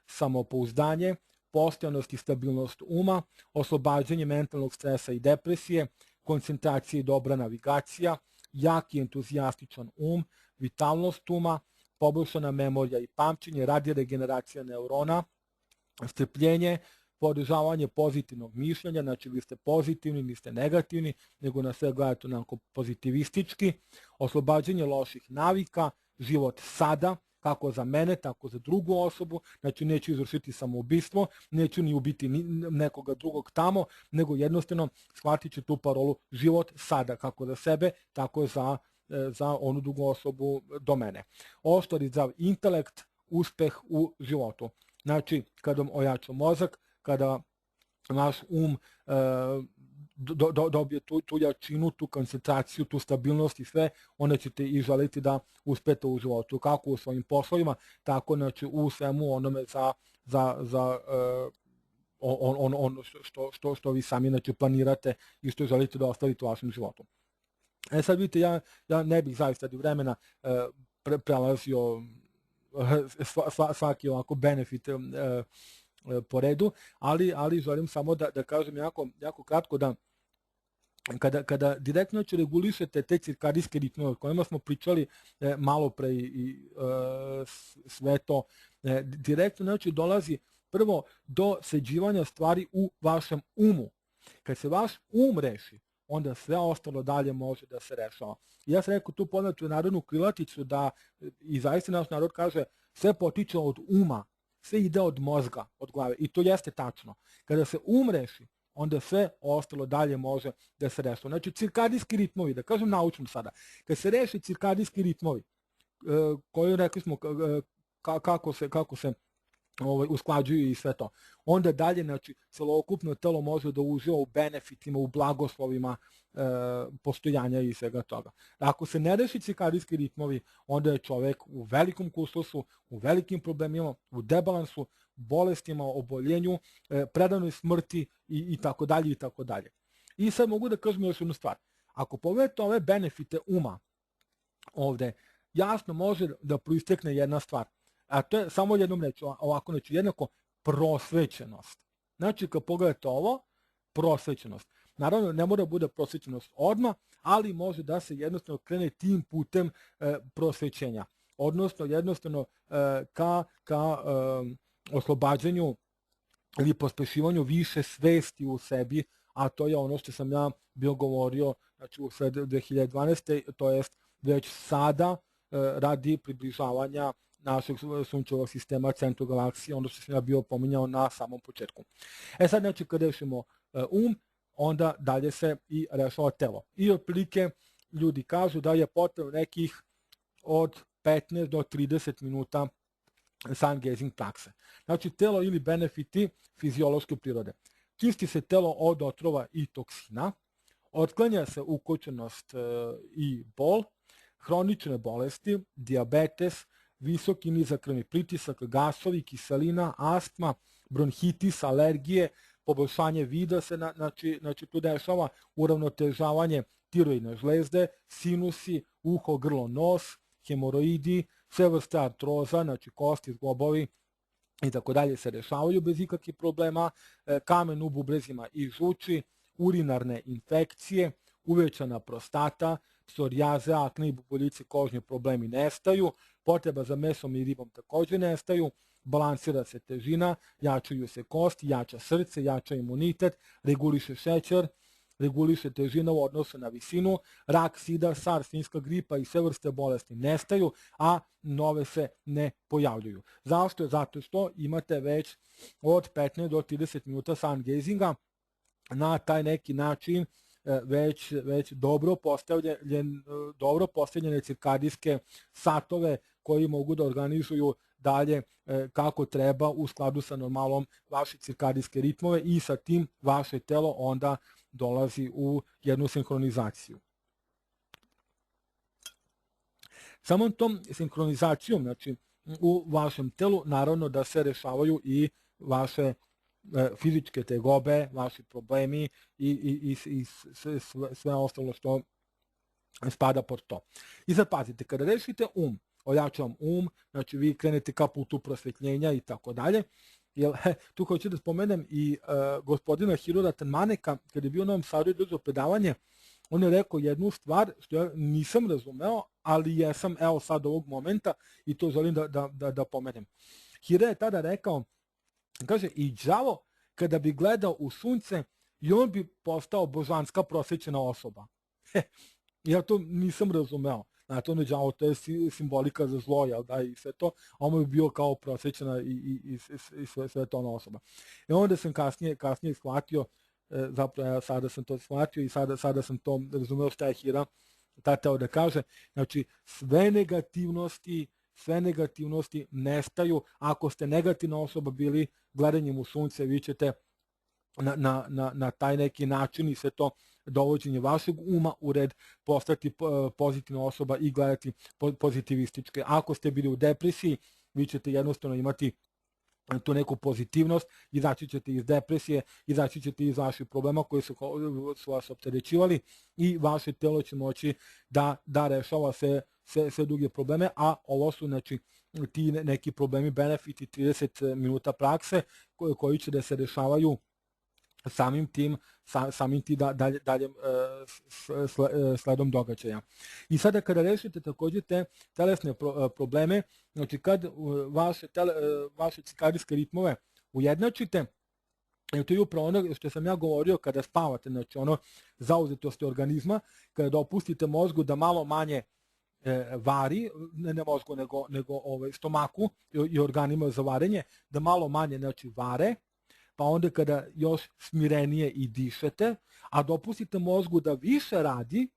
samopouzdanje, postojanost i stabilnost uma, oslobađanje mentalnog stresa i depresije, koncentracija i dobra navigacija, jak i entuzijastičan vitalnost uma, poboljšana memorija i pamćenje, radi regeneracija neurona, strpljenje, podržavanje pozitivnog mišljenja, znači vi ste pozitivni, niste negativni, nego na sve gledate onako pozitivistički, oslobađanje loših navika, život sada, kako za mene, tako za drugu osobu, znači neću izvršiti samoubistvo, neću ni ubiti nekoga drugog tamo, nego jednostavno shvatit ću tu parolu život sada, kako za sebe, tako za onu drugu osobu do mene. Oštar i zdrav intelekt, uspeh u životu. Znači, kada vam ojača mozak, kada naš dobije tu jačinu, tu koncentraciju, tu stabilnost i sve, onda ćete i želiti da uspete u životu, kako u svojim poslovima, tako znači u svemu onome za ono što vi sami znači planirate i što želite da ostavite u vašem životu. Sad vidite, ja ne bih zaista radi vremena prelazio svaki ovako benefit po redu, ali želim samo da kažem jako kratko da kada direktno regulišete te cirkadijske ritme o kojima smo pričali malo pre i sve to, direktno znači dolazi prvo do sređivanja stvari u vašem umu. Kad se vaš reši, onda sve ostalo dalje može da se rešava. Ja sam rekao tu poznatu narodnu krilaticu da, i zaista naš narod kaže, sve potiče od uma, sve ide od mozga, od glave. I to jeste tačno. Kada se reši, onda sve ostalo dalje može da se rešava. Znači, cirkadijski ritmovi, da kažem naučno sada, kad se reši cirkadijski ritmovi, koji rekli smo kako se usklađuju i sve to, onda dalje, znači, celokupno telo može da uživa u benefitima, u blagoslovima postojanja i svega toga. Ako se ne reši cirkadijski ritmovi, onda je čovek u velikom kustosu, u velikim problemima, u debalansu, bolestima, oboljenju, predanoj smrti i tako dalje i tako dalje. I sad mogu da kažem još jednu stvar. Ako pogledate ove benefite uma ovde, jasno može da proistekne jedna stvar, a to je samo jednom reći, ovako neću, jednako prosvećenost. Znači, kad pogledate ovo, prosvećenost. Naravno, ne mora bude prosvećenost odmah, ali može da se jednostavno krene tim putem prosvećenja. Odnosno, jednostavno ka oslobađanju ili pospešivanju više svesti u sebi, a to je ono što sam ja bio govorio, znači u sred 2012. To jest već sada radi približavanja našeg sunčevog sistema centru galaksije, ono što sam ja bio pominjao na samom početku. Sad, znači, kad rešimo onda dalje se i rešava telo. I otprilike ljudi kažu da je potrebno nekih od 15 do 30 minuta sun gazing prakse. Znači, telo ili benefiti fiziološke prirode. Čisti se telo od otrova i toksina, otklanja se ukočenost i bol, hronične bolesti, dijabetes, visoki nizak krvni pritisak, gasovi, kiselina, astma, bronhitis, alergije, poboljšanje vida se znači tu dešava, uravnotežavanje tiroidne žlezde, sinusi, uho, grlo, nos, hemoroidi, sve vrste artroza, znači kosti, zglobovi i tako dalje se rešavaju bez ikakvih problema, kamen u bubrezima i žuči, urinarne infekcije, uvećana prostata, psorijaze, akne i bubuljice, kožni problemi nestaju, potreba za mesom i ribom takođe nestaju, balansira se težina, jačaju se kosti, jača srce, jača imunitet, reguliše šećer, reguliše težina u odnosu na visinu, rak, sida, SARS, svinjska gripa i sve vrste bolesti nestaju, a nove se ne pojavljuju. Zašto? Zato što imate već od 15 do 30 minuta sun gazinga na taj neki način već dobro postavljene cirkadijske satove koji mogu da organizuju dalje kako treba u skladu sa normalom vaše cirkadijske ritmove i sa tim vaše telo onda dolazi u jednu sinhronizaciju. Samom tom sinhronizacijom, znači u vašem telu, naravno da se rešavaju i vaše fizičke tegobe, vaši problemi i sve ostalo što spada pod to. I sad pazite, kada rešite ojača vam znači vi krenete ka putu prosvetljenja i tako dalje. Tu hoću da spomenem i gospodina Hirura Tanmaneka, kada je bio u Novom Sadu i držao predavanje, on je rekao jednu stvar što ja nisam razumeo, ali jesam evo sad ovog momenta i to želim da pomenem. Hira je tada rekao, kaže, i đavo kada bi gledao u sunce i on bi postao božanska prosvećena osoba. Ja to nisam razumeo. Znate, ono đavo, to je simbolika za zlo, jel da, i sve to, a on bi bio kao prosvećena i sve to ona osoba. I onda sam kasnije shvatio, zapravo sada sam to shvatio i sada sam to razumeo šta je Hira teo da kaže. Znači, sve negativnosti nestaju. Ako ste negativna osoba bili gledanjem u sunce, vi ćete na taj neki način i sve to dovođenje vašeg uma u red postati pozitivna osoba i gledati pozitivističke. Ako ste bili u depresiji, vi ćete jednostavno imati tu neku pozitivnost, izaći ćete iz depresije, izaći ćete iz vaših problema koji su vas opterećivali i vaše telo će moći da rešava sve druge probleme, a ovo su znači ti neki problemi, benefiti 30 minuta prakse koji će da se rešavaju samim tim daljem sledom događaja. I sada kada rešite takođe te telesne probleme, znači kad vaše cirkadijske ritmove ujednačite, to je upravo ono što sam ja govorio kada spavate, znači ono zauzetosti organizma, kada dopustite mozgu da malo manje vari, ne mozgu nego stomaku i organima za varenje, da malo manje znači vare, pa onda kada još smirenije i dišete, a dopustite mozgu da više radi,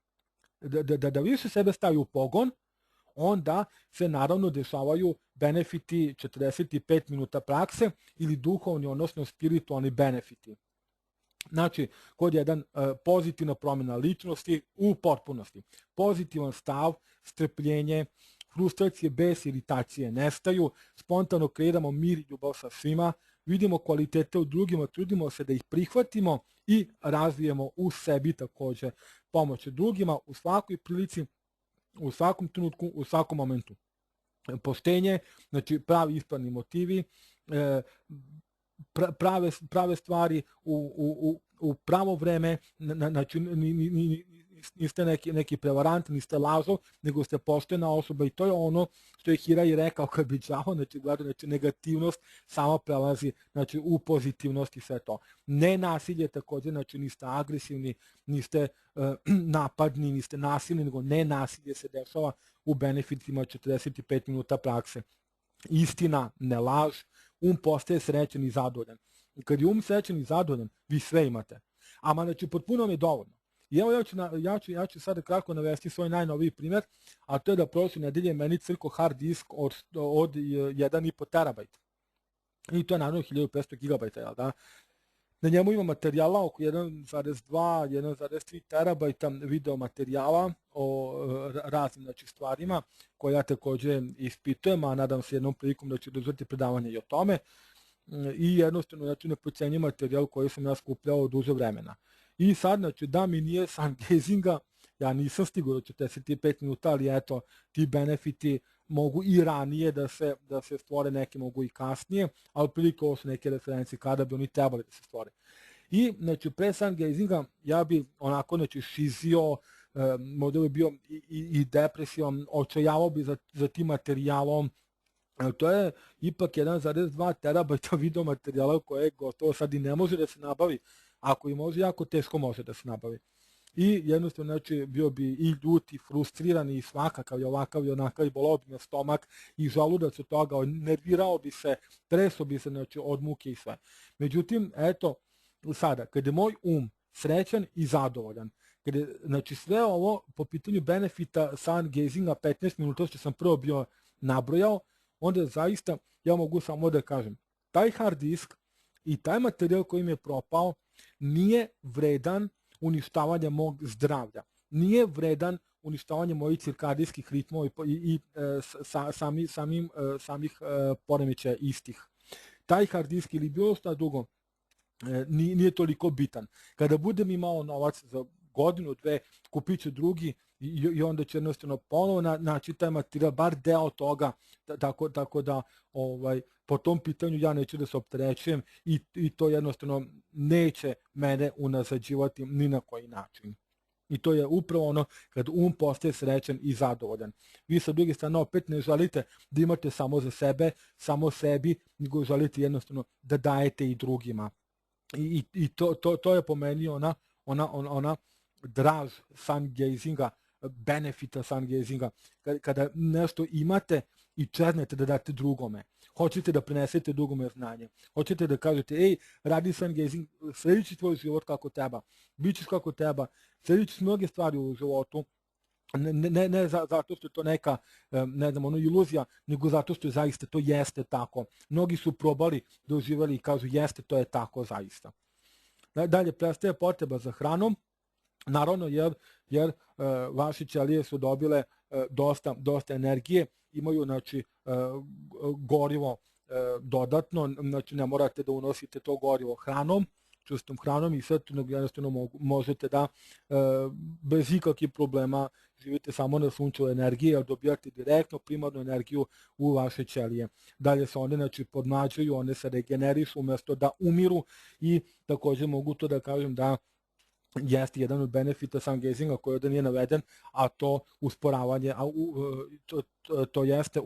da više sebe stavi u pogon, onda se naravno dešavaju benefiti 45 minuta prakse ili duhovni, odnosno spiritualni benefiti. Znači, kod jedan pozitivna promjena ličnosti u potpunosti. Pozitivan stav, strpljenje, frustracije, bes, iritacije nestaju, spontano kreiramo mir i ljubav sa svima, vidimo kvalitete u drugima, trudimo se da ih prihvatimo i razvijemo u sebi takođe pomoć drugima u svakoj prilici, u svakom trenutku, u svakom momentu. Poštenje, znači pravi ispravni motivi, prave stvari u pravo vreme, znači niste neki prevarant, niste lažov, nego ste poštena osoba i to je ono što je Hira i rekao kad bi đavo, znači negativnost sama prelazi znači, u pozitivnost i sve to. Ne nasilje takođe, znači niste agresivni, niste napadni, niste nasilni, nego ne nasilje se dešava u benefitima 45 minuta prakse. Istina, ne laž, postaje srećen i zadovoljan. I kad je srećen i zadovoljan, vi sve imate. Ama znači potpuno vam je dovoljno. I evo ja ću sada kratko navesti svoj najnoviji primjer, a to je da prošle nedelje meni crko hard disk od 1,5 terabajta. I to je naravno 1500 gigabajta, jel da? Na njemu ima materijala oko 1,2-1,3 terabajta video materijala o raznim znači, stvarima koje ja takođe ispitujem, a nadam se jednom prilikom da ću držati predavanje i o tome. I jednostavno znači, neprocenjiv materijal koji sam ja skupljao duže vremena. I sad, znači, da mi nije sun gazinga, ja nisam stigao do 45 minuta, ali eto, ti benefiti mogu i ranije da se stvore, neke mogu i kasnije, ali prilike ovo su neke referencije kada bi oni trebali da se stvore. I, znači, pre sun gazinga ja bi onako, znači, šizio, možda bi bio i depresivan, očajavao bi za tim materijalom. To je ipak 1,2 terabajta video materijala koje gotovo sad i ne može da se nabavi. Ako i može, jako teško može da se nabavi. I jednostavno, znači, bio bi i ljut i frustriran i svakakav i ovakav i onakav i bolao bi me stomak i žaludac od toga, nervirao bi se, treso bi se, znači, od muke i sve. Međutim, eto, sada, kada je moj srećan i zadovoljan, kada je, znači, sve ovo po pitanju benefita sun gazinga 15 minuta što sam prvo bio nabrojao, onda zaista ja mogu samo da kažem, taj hard disk i taj materijal koji mi je propao nije vredan uništavanja mog zdravlja, nije vredan uništavanja mojih cirkadijskih ritmova i samih poremećaja istih. Taj hard disk ili bilo šta drugo nije toliko bitan. Kada budem imao novac za godinu, dve, kupit ću drugi i onda će jednostavno ponovo naći taj materijal, bar deo toga, tako da po tom pitanju ja neću da se opterećujem i to jednostavno neće mene unazađivati ni na koji način. I to je upravo ono kad postaje srećan i zadovoljan. Vi sa druge strane opet ne želite da imate samo za sebe, samo sebi, nego želite jednostavno da dajete i drugima. I to je po meni ona draž sun gazinga, benefita sun gazinga, kada nešto imate i černete da date drugome. Hoćete da prenesete drugome znanje. Hoćete da kažete, ej, radi sun gazing, sledići tvoj život kako treba, bit ćeš kako treba, sledići mnoge stvari u životu, ne zato što je to neka, ne znam, iluzija, nego zato što zaista to jeste tako. Mnogi su probali, doživjeli i kažu, jeste, to je tako zaista. Dalje, prestaje potreba za hranom, naravno jer vaše ćelije su dobile dosta energije, imaju, znači, gorivo dodatno, znači ne morate da unosite to gorivo hranom, čustom hranom i sve to jednostavno možete da bez ikakvih problema živite samo na sunčevoj energiji, jer dobijate direktno primarnu energiju u vaše ćelije. Dalje se one, znači, podmlađuju, one se regenerišu umjesto da umiru i također mogu to da kažem da jeste jedan od benefita sun gazinga koji ovdje nije naveden, a to usporavanje, to jeste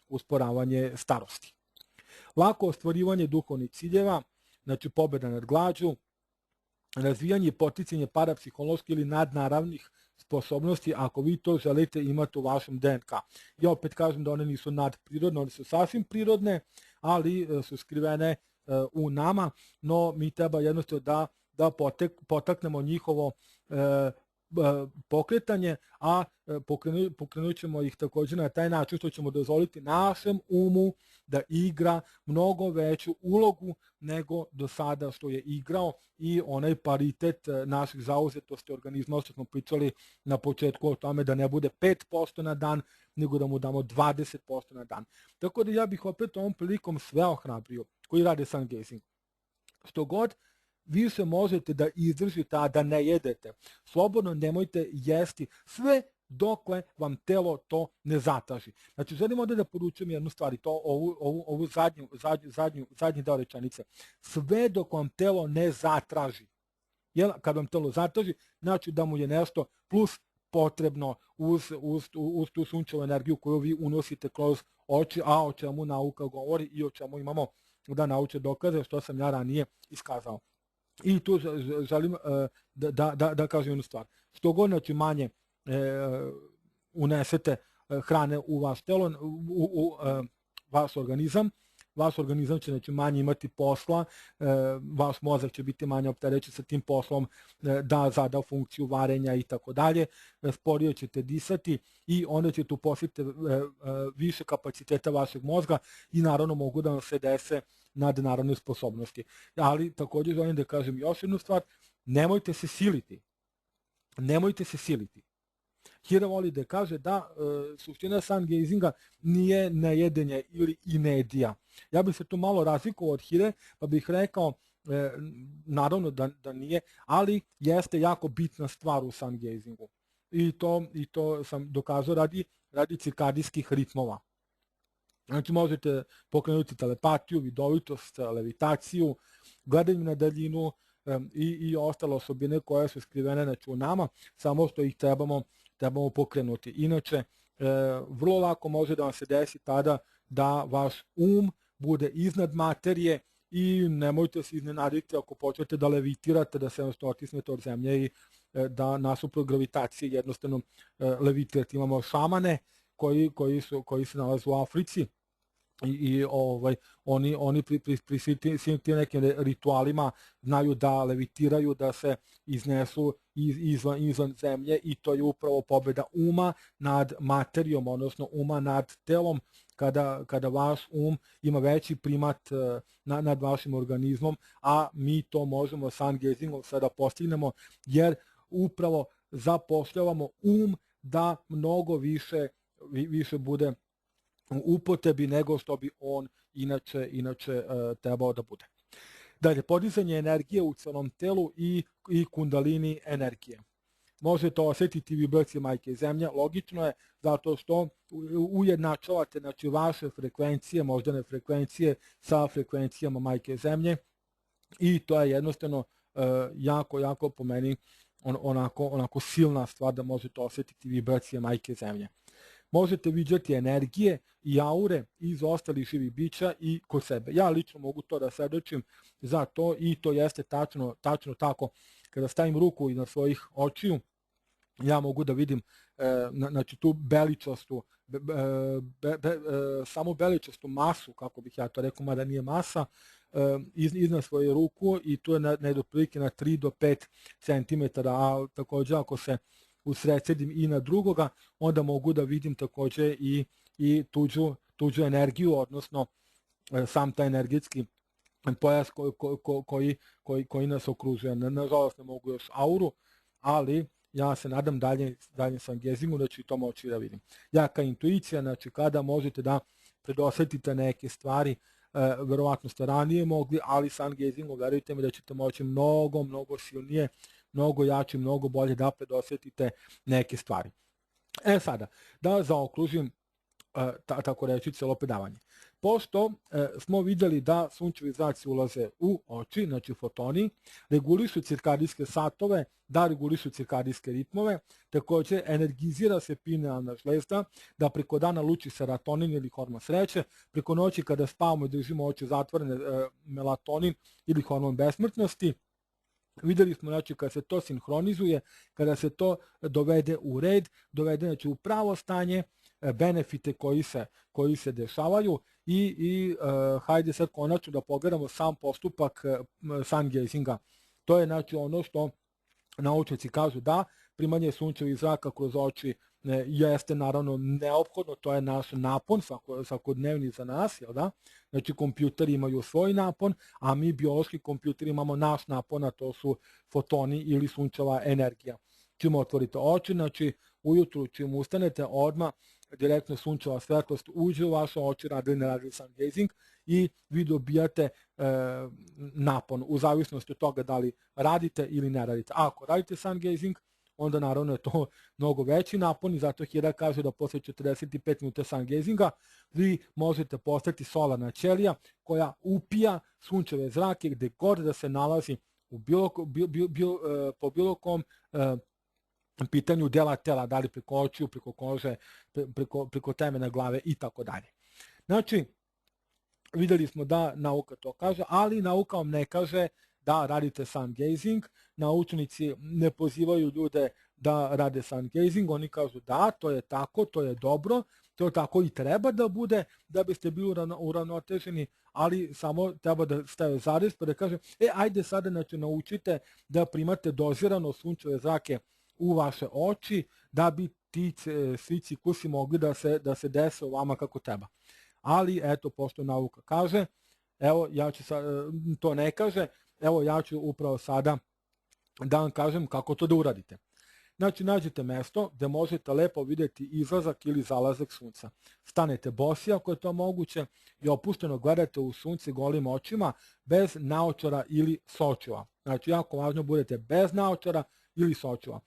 usporavanje starosti. Lako ostvarivanje duhovnih ciljeva, znači pobjeda nad glađu, razvijanje i poticanje parapsiholoških ili nadnaravnih sposobnosti, ako vi to želite imati u vašem DNK. Ja opet kažem da one nisu nadprirodne, one su sasvim prirodne, ali su skrivene u nama, no mi treba jednostavno da potaknemo njihovo pokretanje, a pokrenut ćemo ih također na taj način što ćemo dozvoliti našem umu da igra mnogo veću ulogu nego do sada što je igrao i onaj paritet naših zauzetosti organizma, što smo pričali na početku o tome da ne bude 5% na dan, nego da mu damo 20% na dan. Tako da ja bih opet ovom prilikom sve ohrabrio koji rade sun gazing. Što god više možete da izdržite, a da ne jedete. Slobodno nemojte jesti sve dokle vam telo to ne zatraži. Znači, želim ovdje da poručujem jednu stvar, ovu zadnji deo rečenice. Sve dok vam telo ne zatraži. Jer kad vam telo zatraži, znači da mu je nešto plus potrebno uz tu sunčevu energiju koju vi unosite kroz oči, a o čemu nauka govori i o čemu imamo da nauče dokaze, što sam ja ranije iskazao. I tu želim da kažem jednu stvar. Što god, znači, manje unesete hrane u vaš telo, u vaš organizam će, znači, manje imati posla, vaš mozak će biti manje opterećen sa tim poslom da zada funkciju varenja i tako dalje, sporije ćete disati i onda ćete uposliti više kapaciteta vašeg mozga i naravno mogu da vam se dese nadnaravne sposobnosti. Ali također želim da kažem još jednu stvar, nemojte se siliti. Nemojte se siliti. Hira voli da kaže da suština sun gazinga nije nejedenje ili inedija. Ja bih se tu malo razlikovao od Hire, pa bih rekao, naravno da nije, ali jeste jako bitna stvar u sun gazingu. i to sam dokazao radi cirkadijskih ritmova. Znači možete pokrenuti telepatiju, vidovitost, levitaciju, gledanje na daljinu i ostale osobine koje su skrivene znači, u nama, samo što ih trebamo pokrenuti. Inače, vrlo lako može da vam se desi tada da vaš bude iznad materije i nemojte se iznenaditi ako počnete da levitirate, da se jednostavno otisnete od zemlje i da nasuprot gravitaciji jednostavno levitirate. Imamo šamane koji se nalaze u Africi i oni pri svim tim nekim ritualima znaju da levitiraju, da se iznesu izvan zemlje i to je upravo pobjeda uma nad materijom, odnosno uma nad telom, kada vaš ima veći primat nad vašim organizmom, a mi to možemo sun gazingom sada postignemo, jer upravo zapošljavamo da mnogo više bude u upotrebi nego što bi on inače trebao da bude. Dalje, podizanje energije u celom telu i kundalini energije. Možete osjetiti vibracije majke zemlje, logično je, zato što ujednačavate znači, vaše frekvencije, moždane frekvencije sa frekvencijama majke zemlje i to je jednostavno jako po meni onako silna stvar da možete osjetiti vibracije majke zemlje. Možete viđati energije i aure iz ostalih živih bića i kod sebe. Ja lično mogu to da svedočim za to i to jeste tačno tako. Kada stavim ruku iznad svojih očiju, ja mogu da vidim znači, tu beličastu, samo beličastu masu, kako bih ja to rekao, mada nije masa, iznad svoje ruku i tu je negdje otprilike na 3 do 5 cm, a također ako se usredsredim i na drugoga, onda mogu da vidim također i tuđu energiju, odnosno sam taj energetski pojas koji nas okružuje. Nažalost ne mogu još auru, ali ja se nadam dalje sam gezingu da ću i to moći da vidim. Jaka intuicija, znači kada možete da predosjetite neke stvari, verovatno ste ranije mogli, ali sun gazingom verujte mi da ćete moći mnogo silnije, mnogo jače, mnogo bolje da predosjetite neke stvari. Sada, da zaokružim tako reći celo predavanje. Pošto smo vidjeli da sunčevi zraci ulaze u oči, znači fotoni, regulišu cirkadijske satove, da regulišu cirkadijske ritmove, također energizira se pinealna žlezda, da preko dana luči serotonin ili hormon sreće, preko noći kada spavamo i držimo oči zatvorene melatonin ili hormon besmrtnosti. Vidjeli smo, znači, kada se to sinhronizuje, kada se to dovede u red, dovede znači, u pravo stanje, benefite koji se dešavaju i hajde sad konačno da pogledamo sam postupak sun gazinga. To je znači ono što naučnici kažu da primanje sunčevih zraka kroz oči jeste naravno neophodno, to je naš napon svakodnevni za nas, jel da? Znači kompjuteri imaju svoj napon, a mi biološki kompjuteri imamo naš napon, a to su fotoni ili sunčeva energija. Čim otvorite oči, znači ujutru čim ustanete odmah direktno sunčeva svetlost uđe u vaše oči, radi sun gazing i vi dobijate napon u zavisnosti od toga da li radite ili ne radite. Ako radite sun gazing, onda naravno je to mnogo veći napon i zato Hira kaže da posle 45 minuta sun gazinga vi možete postati solarna ćelija koja upija sunčeve zrake gde god da se nalazi po bilo kom pitanju dela tela, da li preko očiju, preko kože, preko temena glave i tako dalje. Znači, vidjeli smo da nauka to kaže, ali nauka vam ne kaže da radite sun gazing. Naučnici ne pozivaju ljude da rade sun gazing, oni kažu da, to je tako, to je dobro, to tako i treba da bude da biste bili uravnoteženi, ali samo treba da stave zarez pa da kaže, ajde sada znači, naučite da primate dozirano sunčeve zrake u vaše oči, da bi ti svi ciklusi mogli da se dese u vama kako treba. Ali, eto, pošto nauka kaže, evo, ja ću to ne kaže, evo, ja ću upravo sada da vam kažem kako to da uradite. Znači, nađete mesto gde možete lepo vidjeti izlazak ili zalazak sunca. Stanete bosi ako je to moguće i opušteno gledate u sunce golim očima, bez naočara ili sočiva. Znači, jako važno budete bez naočara ili sočiva.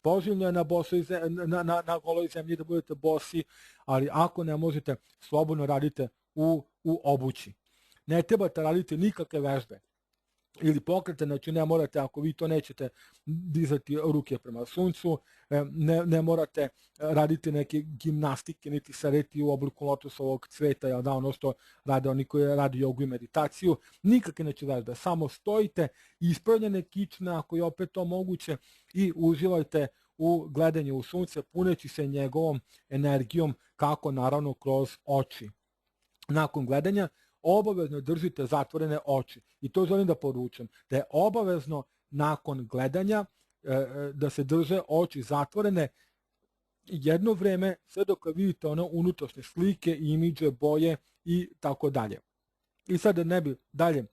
poželjno je na goloj zemlji da budete bosi, ali ako ne možete, slobodno radite u obući. Ne trebate raditi nikakve vežbe ili pokrete, znači ne morate, ako vi to nećete dizati ruke prema suncu, ne morate raditi neke gimnastike, niti sareti u obliku lotusovog cveta, da ono što rade oni koji rade jogu i meditaciju, nikakve neće vežbe, samo stojite, ispravljene kičme ako je opet to moguće i uživajte u gledanju u sunce, puneći se njegovom energijom, kako naravno kroz oči. Nakon gledanja obavezno držite zatvorene oči i to želim da poručim, da je obavezno nakon gledanja da se drže oči zatvorene jedno vreme, sve dok vidite one unutrašnje slike, imidže, boje i tako dalje. I sad ne bi dalje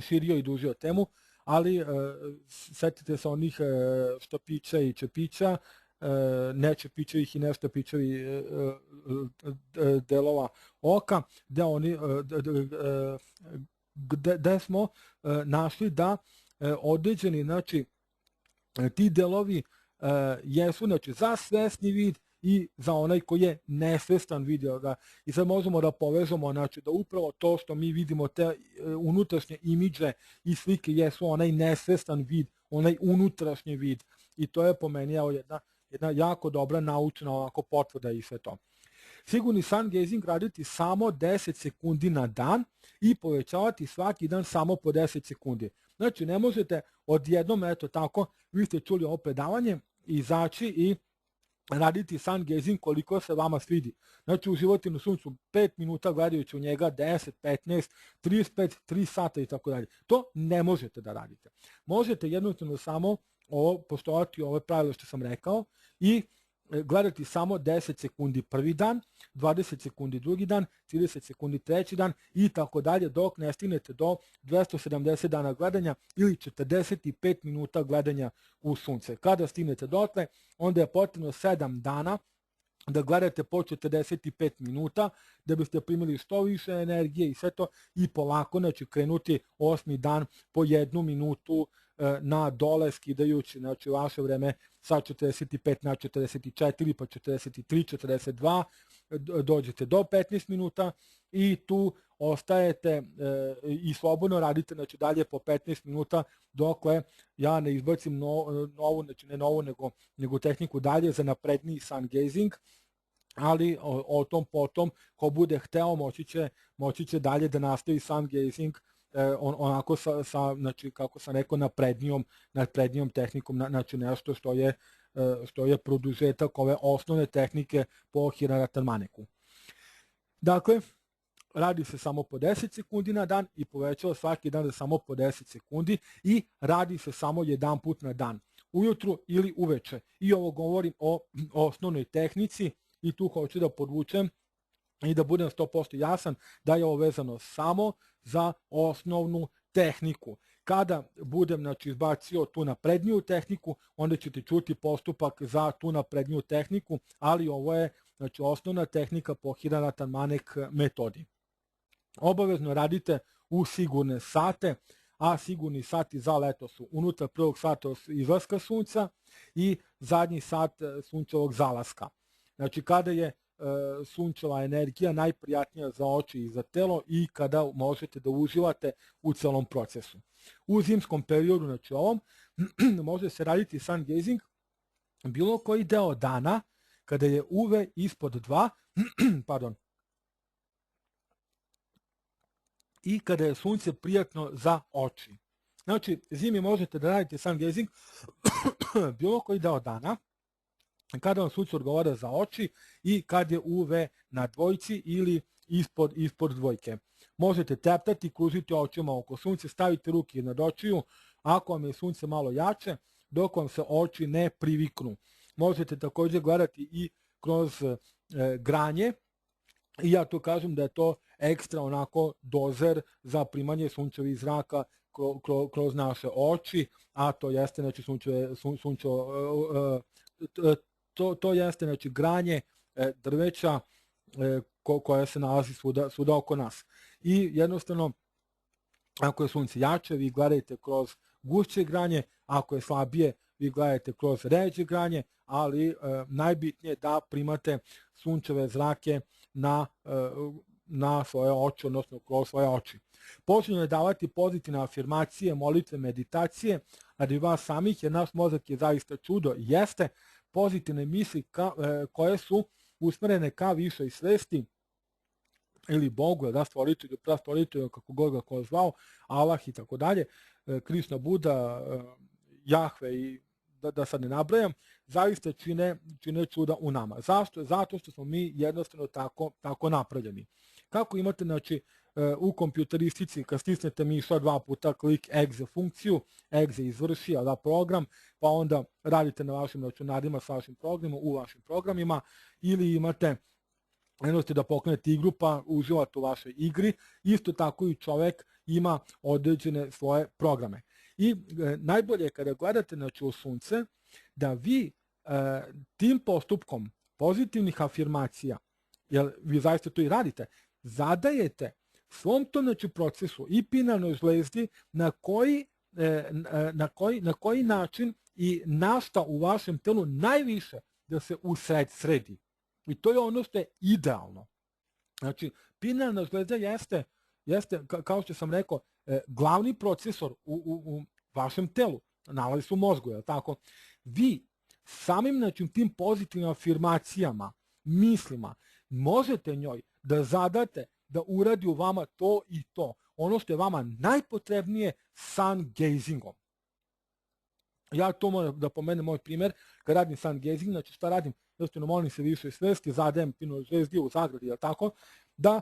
širio i dužio temu, ali setite se onih štopića i čepića, nečepićevih i neštopićevih delova oka, gde smo našli da određeni, znači, ti delovi jesu, znači, za svesni vid i za onaj koji je nesvestan vidio ga. I sad možemo da povežemo, znači, da upravo to što mi vidimo, te unutrašnje imidže i slike jesu onaj nesvestan vid, onaj unutrašnji vid. I to je po meni jedna jako dobra naučna ovako potvrda i sve to. Sigurni sun gazing raditi samo 10 sekundi na dan i povećavati svaki dan samo po 10 sekundi. Znači, ne možete odjednom, eto tako, vi ste čuli ovo predavanje, izaći i raditi sun gazing koliko se vama svidi. Znači, uživati na suncu 5 minuta gledajući u njega, 10, 15, 35, 3 sata i tako dalje. To ne možete da radite. Možete jednostavno samo postojati ovo pravilo što sam rekao i gledati samo 10 sekundi prvi dan, 20 sekundi drugi dan, 30 sekundi treći dan i tako dalje dok ne stignete do 270 dana gledanja ili 45 minuta gledanja u sunce. Kada stignete dotle, onda je potrebno 7 dana da gledate po 45 minuta da biste primili što više energije i sve to i polako, znači krenuti 8. dan po 1 minutu na dole skidajući, znači vaše vreme sa 45 na 44 pa 43, 42, dođete do 15 minuta i tu ostajete i slobodno radite, znači dalje po 15 minuta dokle ja ne izbacim novu, znači ne novu nego tehniku dalje za napredniji sun gazing, ali o tom potom ko bude hteo moći će dalje da nastavi sun gazing onako znači kako sam rekao naprednijom tehnikom, znači nešto što je produžetak ove osnovne tehnike po Hiraratan Maneku. Dakle, radi se samo po 10 sekundi na dan i povećava svaki dan za samo po 10 sekundi i radi se samo jedan put na dan, ujutru ili uveče. I ovo govorim o osnovnoj tehnici i tu hoću da podvučem i da budem 100% jasan da je ovo vezano samo za osnovnu tehniku. Kada budem, znači, izbacio tu napredniju tehniku, onda ćete čuti postupak za tu napredniju tehniku, ali ovo je, znači, osnovna tehnika po Hiraratan Manek metodi. Obavezno radite u sigurne sate, a sigurni sati za leto su unutar prvog sata izlaska sunca i zadnji sat sunčevog zalaska. Znači, kada je sunčeva energija najprijatnija za oči i za telo i kada možete da uživate u celom procesu. U zimskom periodu, znači ovom, može se raditi sun gazing bilo koji deo dana kada je UV ispod 2, pardon, i kada je sunce prijatno za oči. Znači, zimi možete da radite sun gazing bilo koji deo dana kada vam sunce odgovara za oči i kad je UV na dvojci ili ispod dvojke. Možete teptati, kružiti očima oko sunce, staviti ruke iznad očiju, ako vam je sunce malo jače, dok vam se oči ne priviknu. Možete također gledati i kroz granje i ja tu kažem da je to ekstra onako dozer za primanje sunčevih zraka kroz naše oči, a to jeste, znači, to jeste, znači, granje drveća koja se nalazi svuda oko nas. I jednostavno, ako je sunce jače, vi gledajte kroz gušće granje, ako je slabije, vi gledate kroz ređe granje, ali najbitnije je da primate sunčeve zrake na svoje oči, odnosno kroz svoje oči. Potrebno je davati pozitivne afirmacije, molitve, meditacije radi vas samih, jer naš mozak je zaista čudo. Jeste pozitivne misli koje su usmerene ka višoj svesti ili Bogu, da, stvoritelju, prastvoritelju, kako god ga ko zvao, Allah i tako dalje, Krišna, Buda, Jahve i da sad ne nabrajam, zaista čine čuda u nama. Zašto? Zato što smo mi jednostavno tako napravljeni. Kako imate, znači, u kompjuteristici, kad stisnete miša 2 puta, klik exe funkciju, exe izvrši, da, program, pa onda radite na vašim računarima sa vašim programima, u vašim programima, ili imate jednostavno da pokrenete igru pa uživate u vašoj igri, isto tako i čovek ima određene svoje programe. I najbolje je kada gledate, znači, u sunce, da vi tim postupkom pozitivnih afirmacija, jer vi zaista to i radite, zadajete svom tom, znači, procesu i pinalnoj žlezdi na koji način i na šta u vašem telu najviše da se sredi. I to je ono što je idealno. Znači, pinalna žlezda jeste, kao što sam rekao, glavni procesor u vašem telu, nalazi se u mozgu, je li tako? Vi samim, znači, tim pozitivnim afirmacijama, mislima, možete njoj da zadate da uradi u vama to i to. Ono što je vama najpotrebnije sun gazingom. Ja to moram da pomenem moj primjer, kad radim sun gazing, znači šta radim? Jednostavno molim se više svesti, zadajem pinalnoj žlezdi u zagradi, je li tako? Da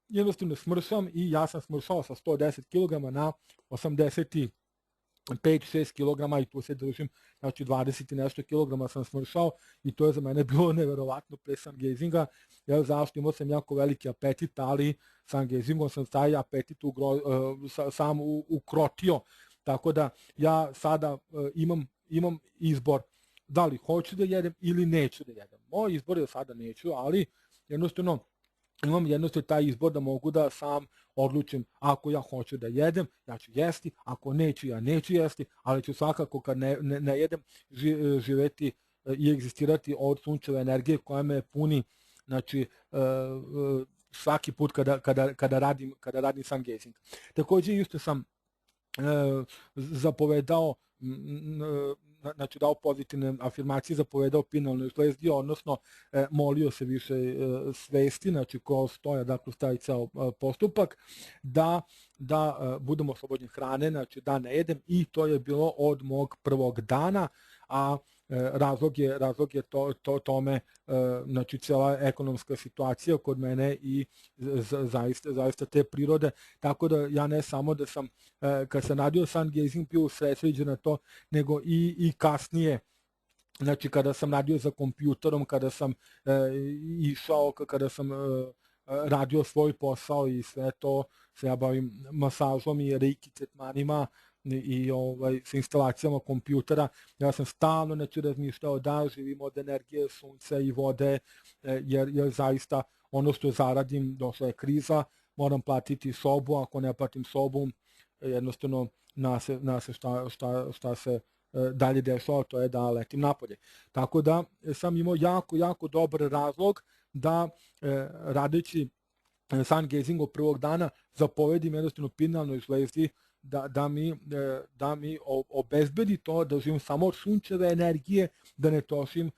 jednostavno smršam i ja sam smršao sa 110 kg na 85-6 kg i tu se držim, znači 20 i nešto kilograma sam smršao i to je za mene bilo neverovatno pre sun gazinga, jer zašto imao sam jako veliki apetit, ali sun gazingom sam taj apetit sam ukrotio, tako da ja sada imam izbor da li hoću da jedem ili neću da jedem. Moj izbor je sada neću, ali jednostavno imam taj izbor da mogu da sam odlučim ako ja hoću da jedem, ja ću jesti, ako neću, ja neću jesti, ali ću svakako kad ne jedem živeti i egzistirati od sunčeve energije koja me puni, znači, svaki put kada radim sun gazing. Takođe isto sam zapovedao, znači dao pozitivne afirmacije, zapovedao pinalnoj žlezdi, odnosno molio se više svesti, znači kroz to je, dakle, stavi ceo postupak, da budemo oslobodni hrane, znači da ne jedem, i to je bilo od mog prvog dana, a razlog je tome, znači, cijela ekonomska situacija kod mene i zaista te prirode, tako da ja ne samo da sam, kad sam radio sun gazing, bio usredsređen na to, nego i kasnije, znači kada sam radio za kompjuterom, kada sam išao, kada sam radio svoj posao i sve to, se ja bavim masažom i reiki tretmanima i sa instalacijama kompjutera, ja sam stalno, znači, razmišljao da živim od energije sunca i vode, jer zaista ono što zaradim, došla je kriza, moram platiti sobu, ako ne platim sobu, jednostavno na se šta se dalje dešava, to je da letim napolje. Tako da sam imao jako dobar razlog da radeći sun gazing od prvog dana zapovedim jednostavno pinalnoj žlezdi da mi obezbedi to da živim samo od sunčeve energije, da ne trošim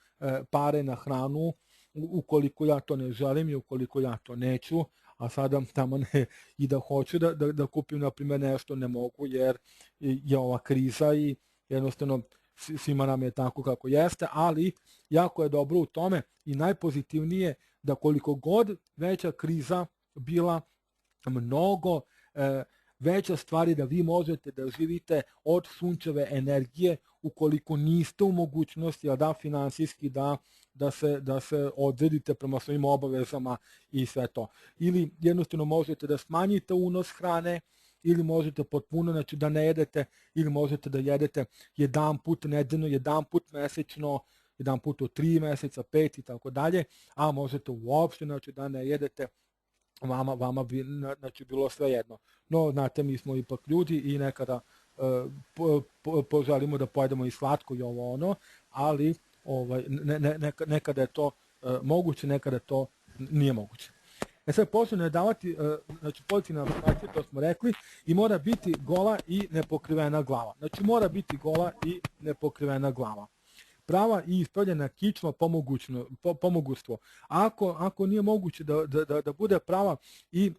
pare na hranu ukoliko ja to ne želim i ukoliko ja to neću, a sada tamo i da hoću da kupim, na primjer, nešto, ne mogu jer je ova kriza i jednostavno svima nam je tako kako jeste, ali jako je dobro u tome i najpozitivnije da koliko god veća kriza bila, mnogo veća stvari da vi možete da živite od sunčeve energije ukoliko niste u mogućnosti, da finansijski da se odredite prema svojim obavezama i sve to. Ili jednostavno možete da smanjite unos hrane, ili možete potpuno, znači, da ne jedete, ili možete da jedete jedan put nedeljno, jedan put mesečno, jedan put u 3 meseca, 5 i tako dalje, a možete uopšte, znači, da ne jedete, vama bi, znači, bilo sve jedno. No, znate, mi smo ipak ljudi i nekada poželimo da pojedemo i slatko i ovo ono, ali nekada je to moguće, nekada to nije moguće. Sad potrebno je davati, znači pozitivna afirmacija, to smo rekli, i mora biti gola i nepokrivena glava. Znači mora biti gola i nepokrivena glava. Prava i ispravljena kičma pomogućstvo. Ako nije moguće da bude prava i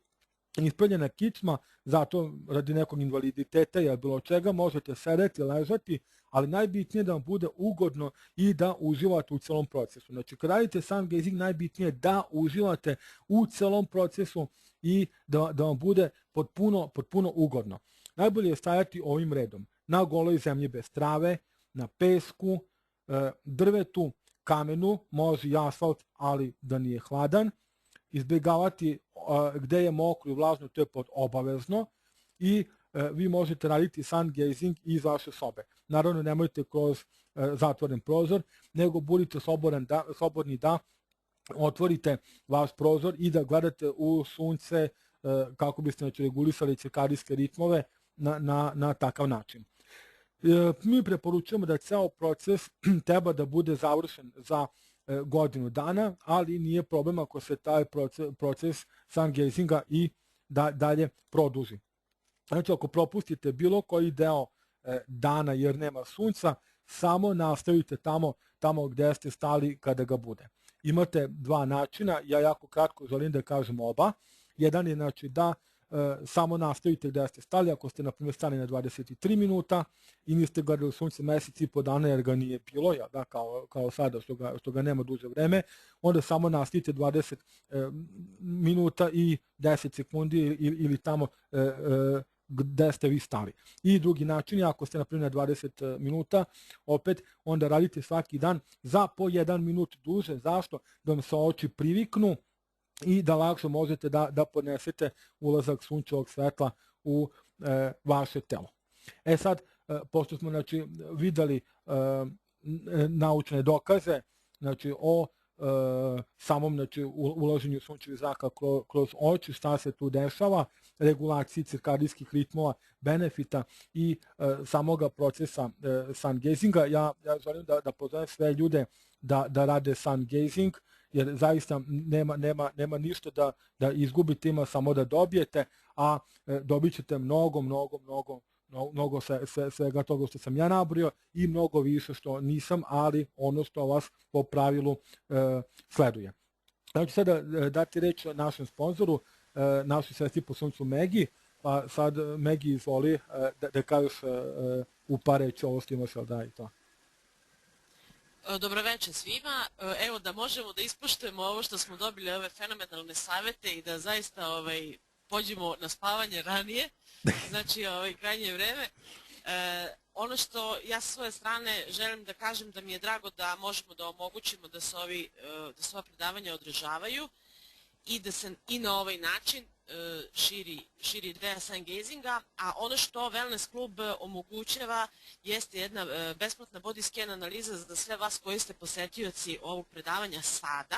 ispravljena kičma, zato radi nekog invaliditeta ili bilo čega, možete sedeti, ležati, ali najbitnije je da vam bude ugodno i da uživate u celom procesu. Znači, kad radite sun gazing, najbitnije je da uživate u celom procesu i da vam bude potpuno ugodno. Najbolje je stajati ovim redom. Na goloj zemlji bez trave, na pesku, drvetu, kamenu, može i asfalt, ali da nije hladan. Izbjegavati gde je mokro i vlažno, to je obavezno, i vi možete raditi sun gazing iz vaše sobe. Naravno, nemojte kroz zatvoren prozor, nego budite slobodni da otvorite vaš prozor i da gledate u sunce kako biste regulisali cirkadijske ritmove na takav način. Mi preporučujemo da ceo proces treba da bude završen za godinu dana, ali nije problem ako se taj proces sun gazinga i dalje produži. Znači, ako propustite bilo koji deo dana jer nema sunca, samo nastavite tamo gde ste stali kada ga bude. Imate dva načina, ja jako kratko želim da kažem oba. Jedan je znači da samo nastavite gde ste stali, ako ste na primjer stali na 23 minuta i niste gledali sunce mesec i po dana jer ga nije bilo, da, kao sada što ga nema duže vreme, onda samo nastavite 20 minuta i 10 sekundi ili tamo gde ste vi stali. I drugi način je ako ste na primjer na 20 minuta, opet onda radite svaki dan za po 1 minut duže. Zašto? Da vam se oči priviknu i da lakše možete da podnesete ulazak sunčevog svetla u vaše telo. Sad, pošto smo znači, videli naučne dokaze znači, o samom znači, ulaženju sunčevih zraka kroz oči, šta se tu dešava, regulaciji cirkadijskih ritmova, benefita i samoga procesa sun gazinga, ja želim da pozovem sve ljude da rade sun gazing, jer zaista nema ništa da izgubite, ima samo da dobijete, a dobit ćete mnogo svega toga što sam ja nabrojao i mnogo više što nisam, ali ono što vas po pravilu sleduje. Znači sada dati reč našem sponzoru, našoj sestri po suncu Megi, pa sad Megi izvoli da kažeš u par reći ovo što imaš, da i to. Dobroveče svima, evo da možemo da ispoštujemo ovo što smo dobili, ove fenomenalne savete i da zaista pođemo na spavanje ranije, znači krajnje vreme. Ono što ja sa svoje strane želim da kažem da mi je drago da možemo da omogućimo da se ova predavanja održavaju i da se i na ovaj način širi ideja sun gazinga, a ono što Wellness klub omogućava jeste jedna besplatna body scan analiza za sve vas koji ste posetioci ovog predavanja sada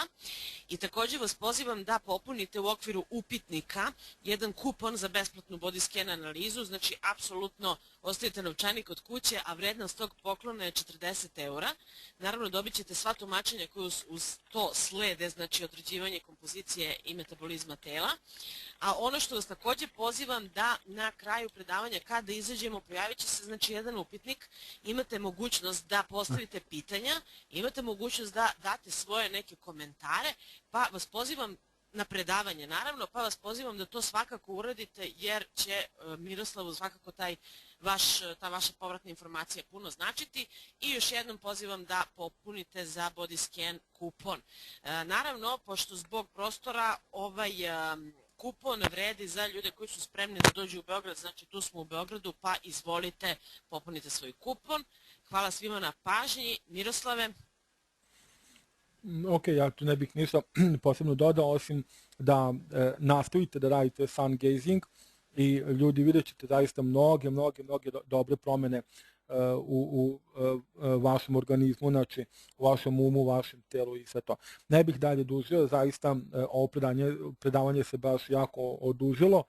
i također vas pozivam da popunite u okviru upitnika jedan kupon za besplatnu body scan analizu, znači apsolutno ostavite novčanik od kuće, a vrednost tog poklona je 40 €. Naravno dobit ćete sva tumačenja koje uz to slede, znači određivanje kompozicije i metabolizma tela. A ono što vas također pozivam da na kraju predavanja kada izađemo pojavit će se znači jedan upitnik, imate mogućnost da postavite pitanja, imate mogućnost da date svoje neke komentare, pa vas pozivam na predavanje naravno, pa vas pozivam da to svakako uradite jer će Miroslavu svakako ta vaša povratna informacija puno značiti i još jednom pozivam da popunite za body scan kupon. Naravno, pošto zbog prostora ovaj kupon vredi za ljude koji su spremni da dođu u Beograd, znači tu smo u Beogradu, pa izvolite, popunite svoj kupon. Hvala svima na pažnji. Miroslave? Ok, ja tu ne bih ništa posebno dodao, osim da nastavite da radite sun gazing i ljudi vidjet ćete zaista mnoge dobre promene u vašem organizmu, znači u vašem umu, u vašem telu i sve to. Ne bih dalje dužio, zaista ovo predavanje se baš jako odužilo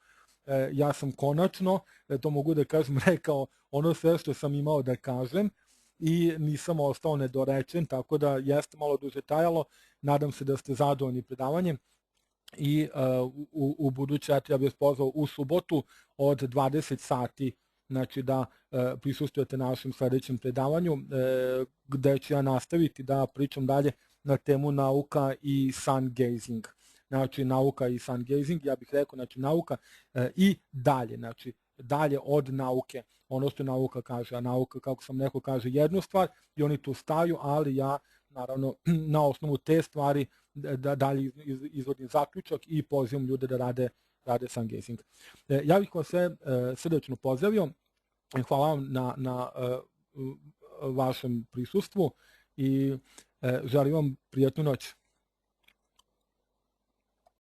ja sam konačno, to mogu da kažem, rekao ono sve što sam imao da kažem i nisam ostao nedorečen, tako da jeste malo duže trajalo. Nadam se da ste zadovoljni predavanjem i u buduće ja bih vas pozvao u subotu od 20 sati, znači da prisustujete našem sledećem predavanju gde ću ja nastaviti da pričam dalje na temu nauka i sun gazing. Znači nauka i sun gazing, ja bih rekao, znači nauka i dalje, znači dalje od nauke, ono što nauka kaže, a nauka, kako sam rekao, kaže jednu stvar i oni tu staju, ali ja naravno na osnovu te stvari da dalje izvodim zaključak i pozivam ljude da rade sun gazing. Ja bih vas sve srdečno pozdravio, hvala vam na vašem prisustvu i želim vam prijatnu noć.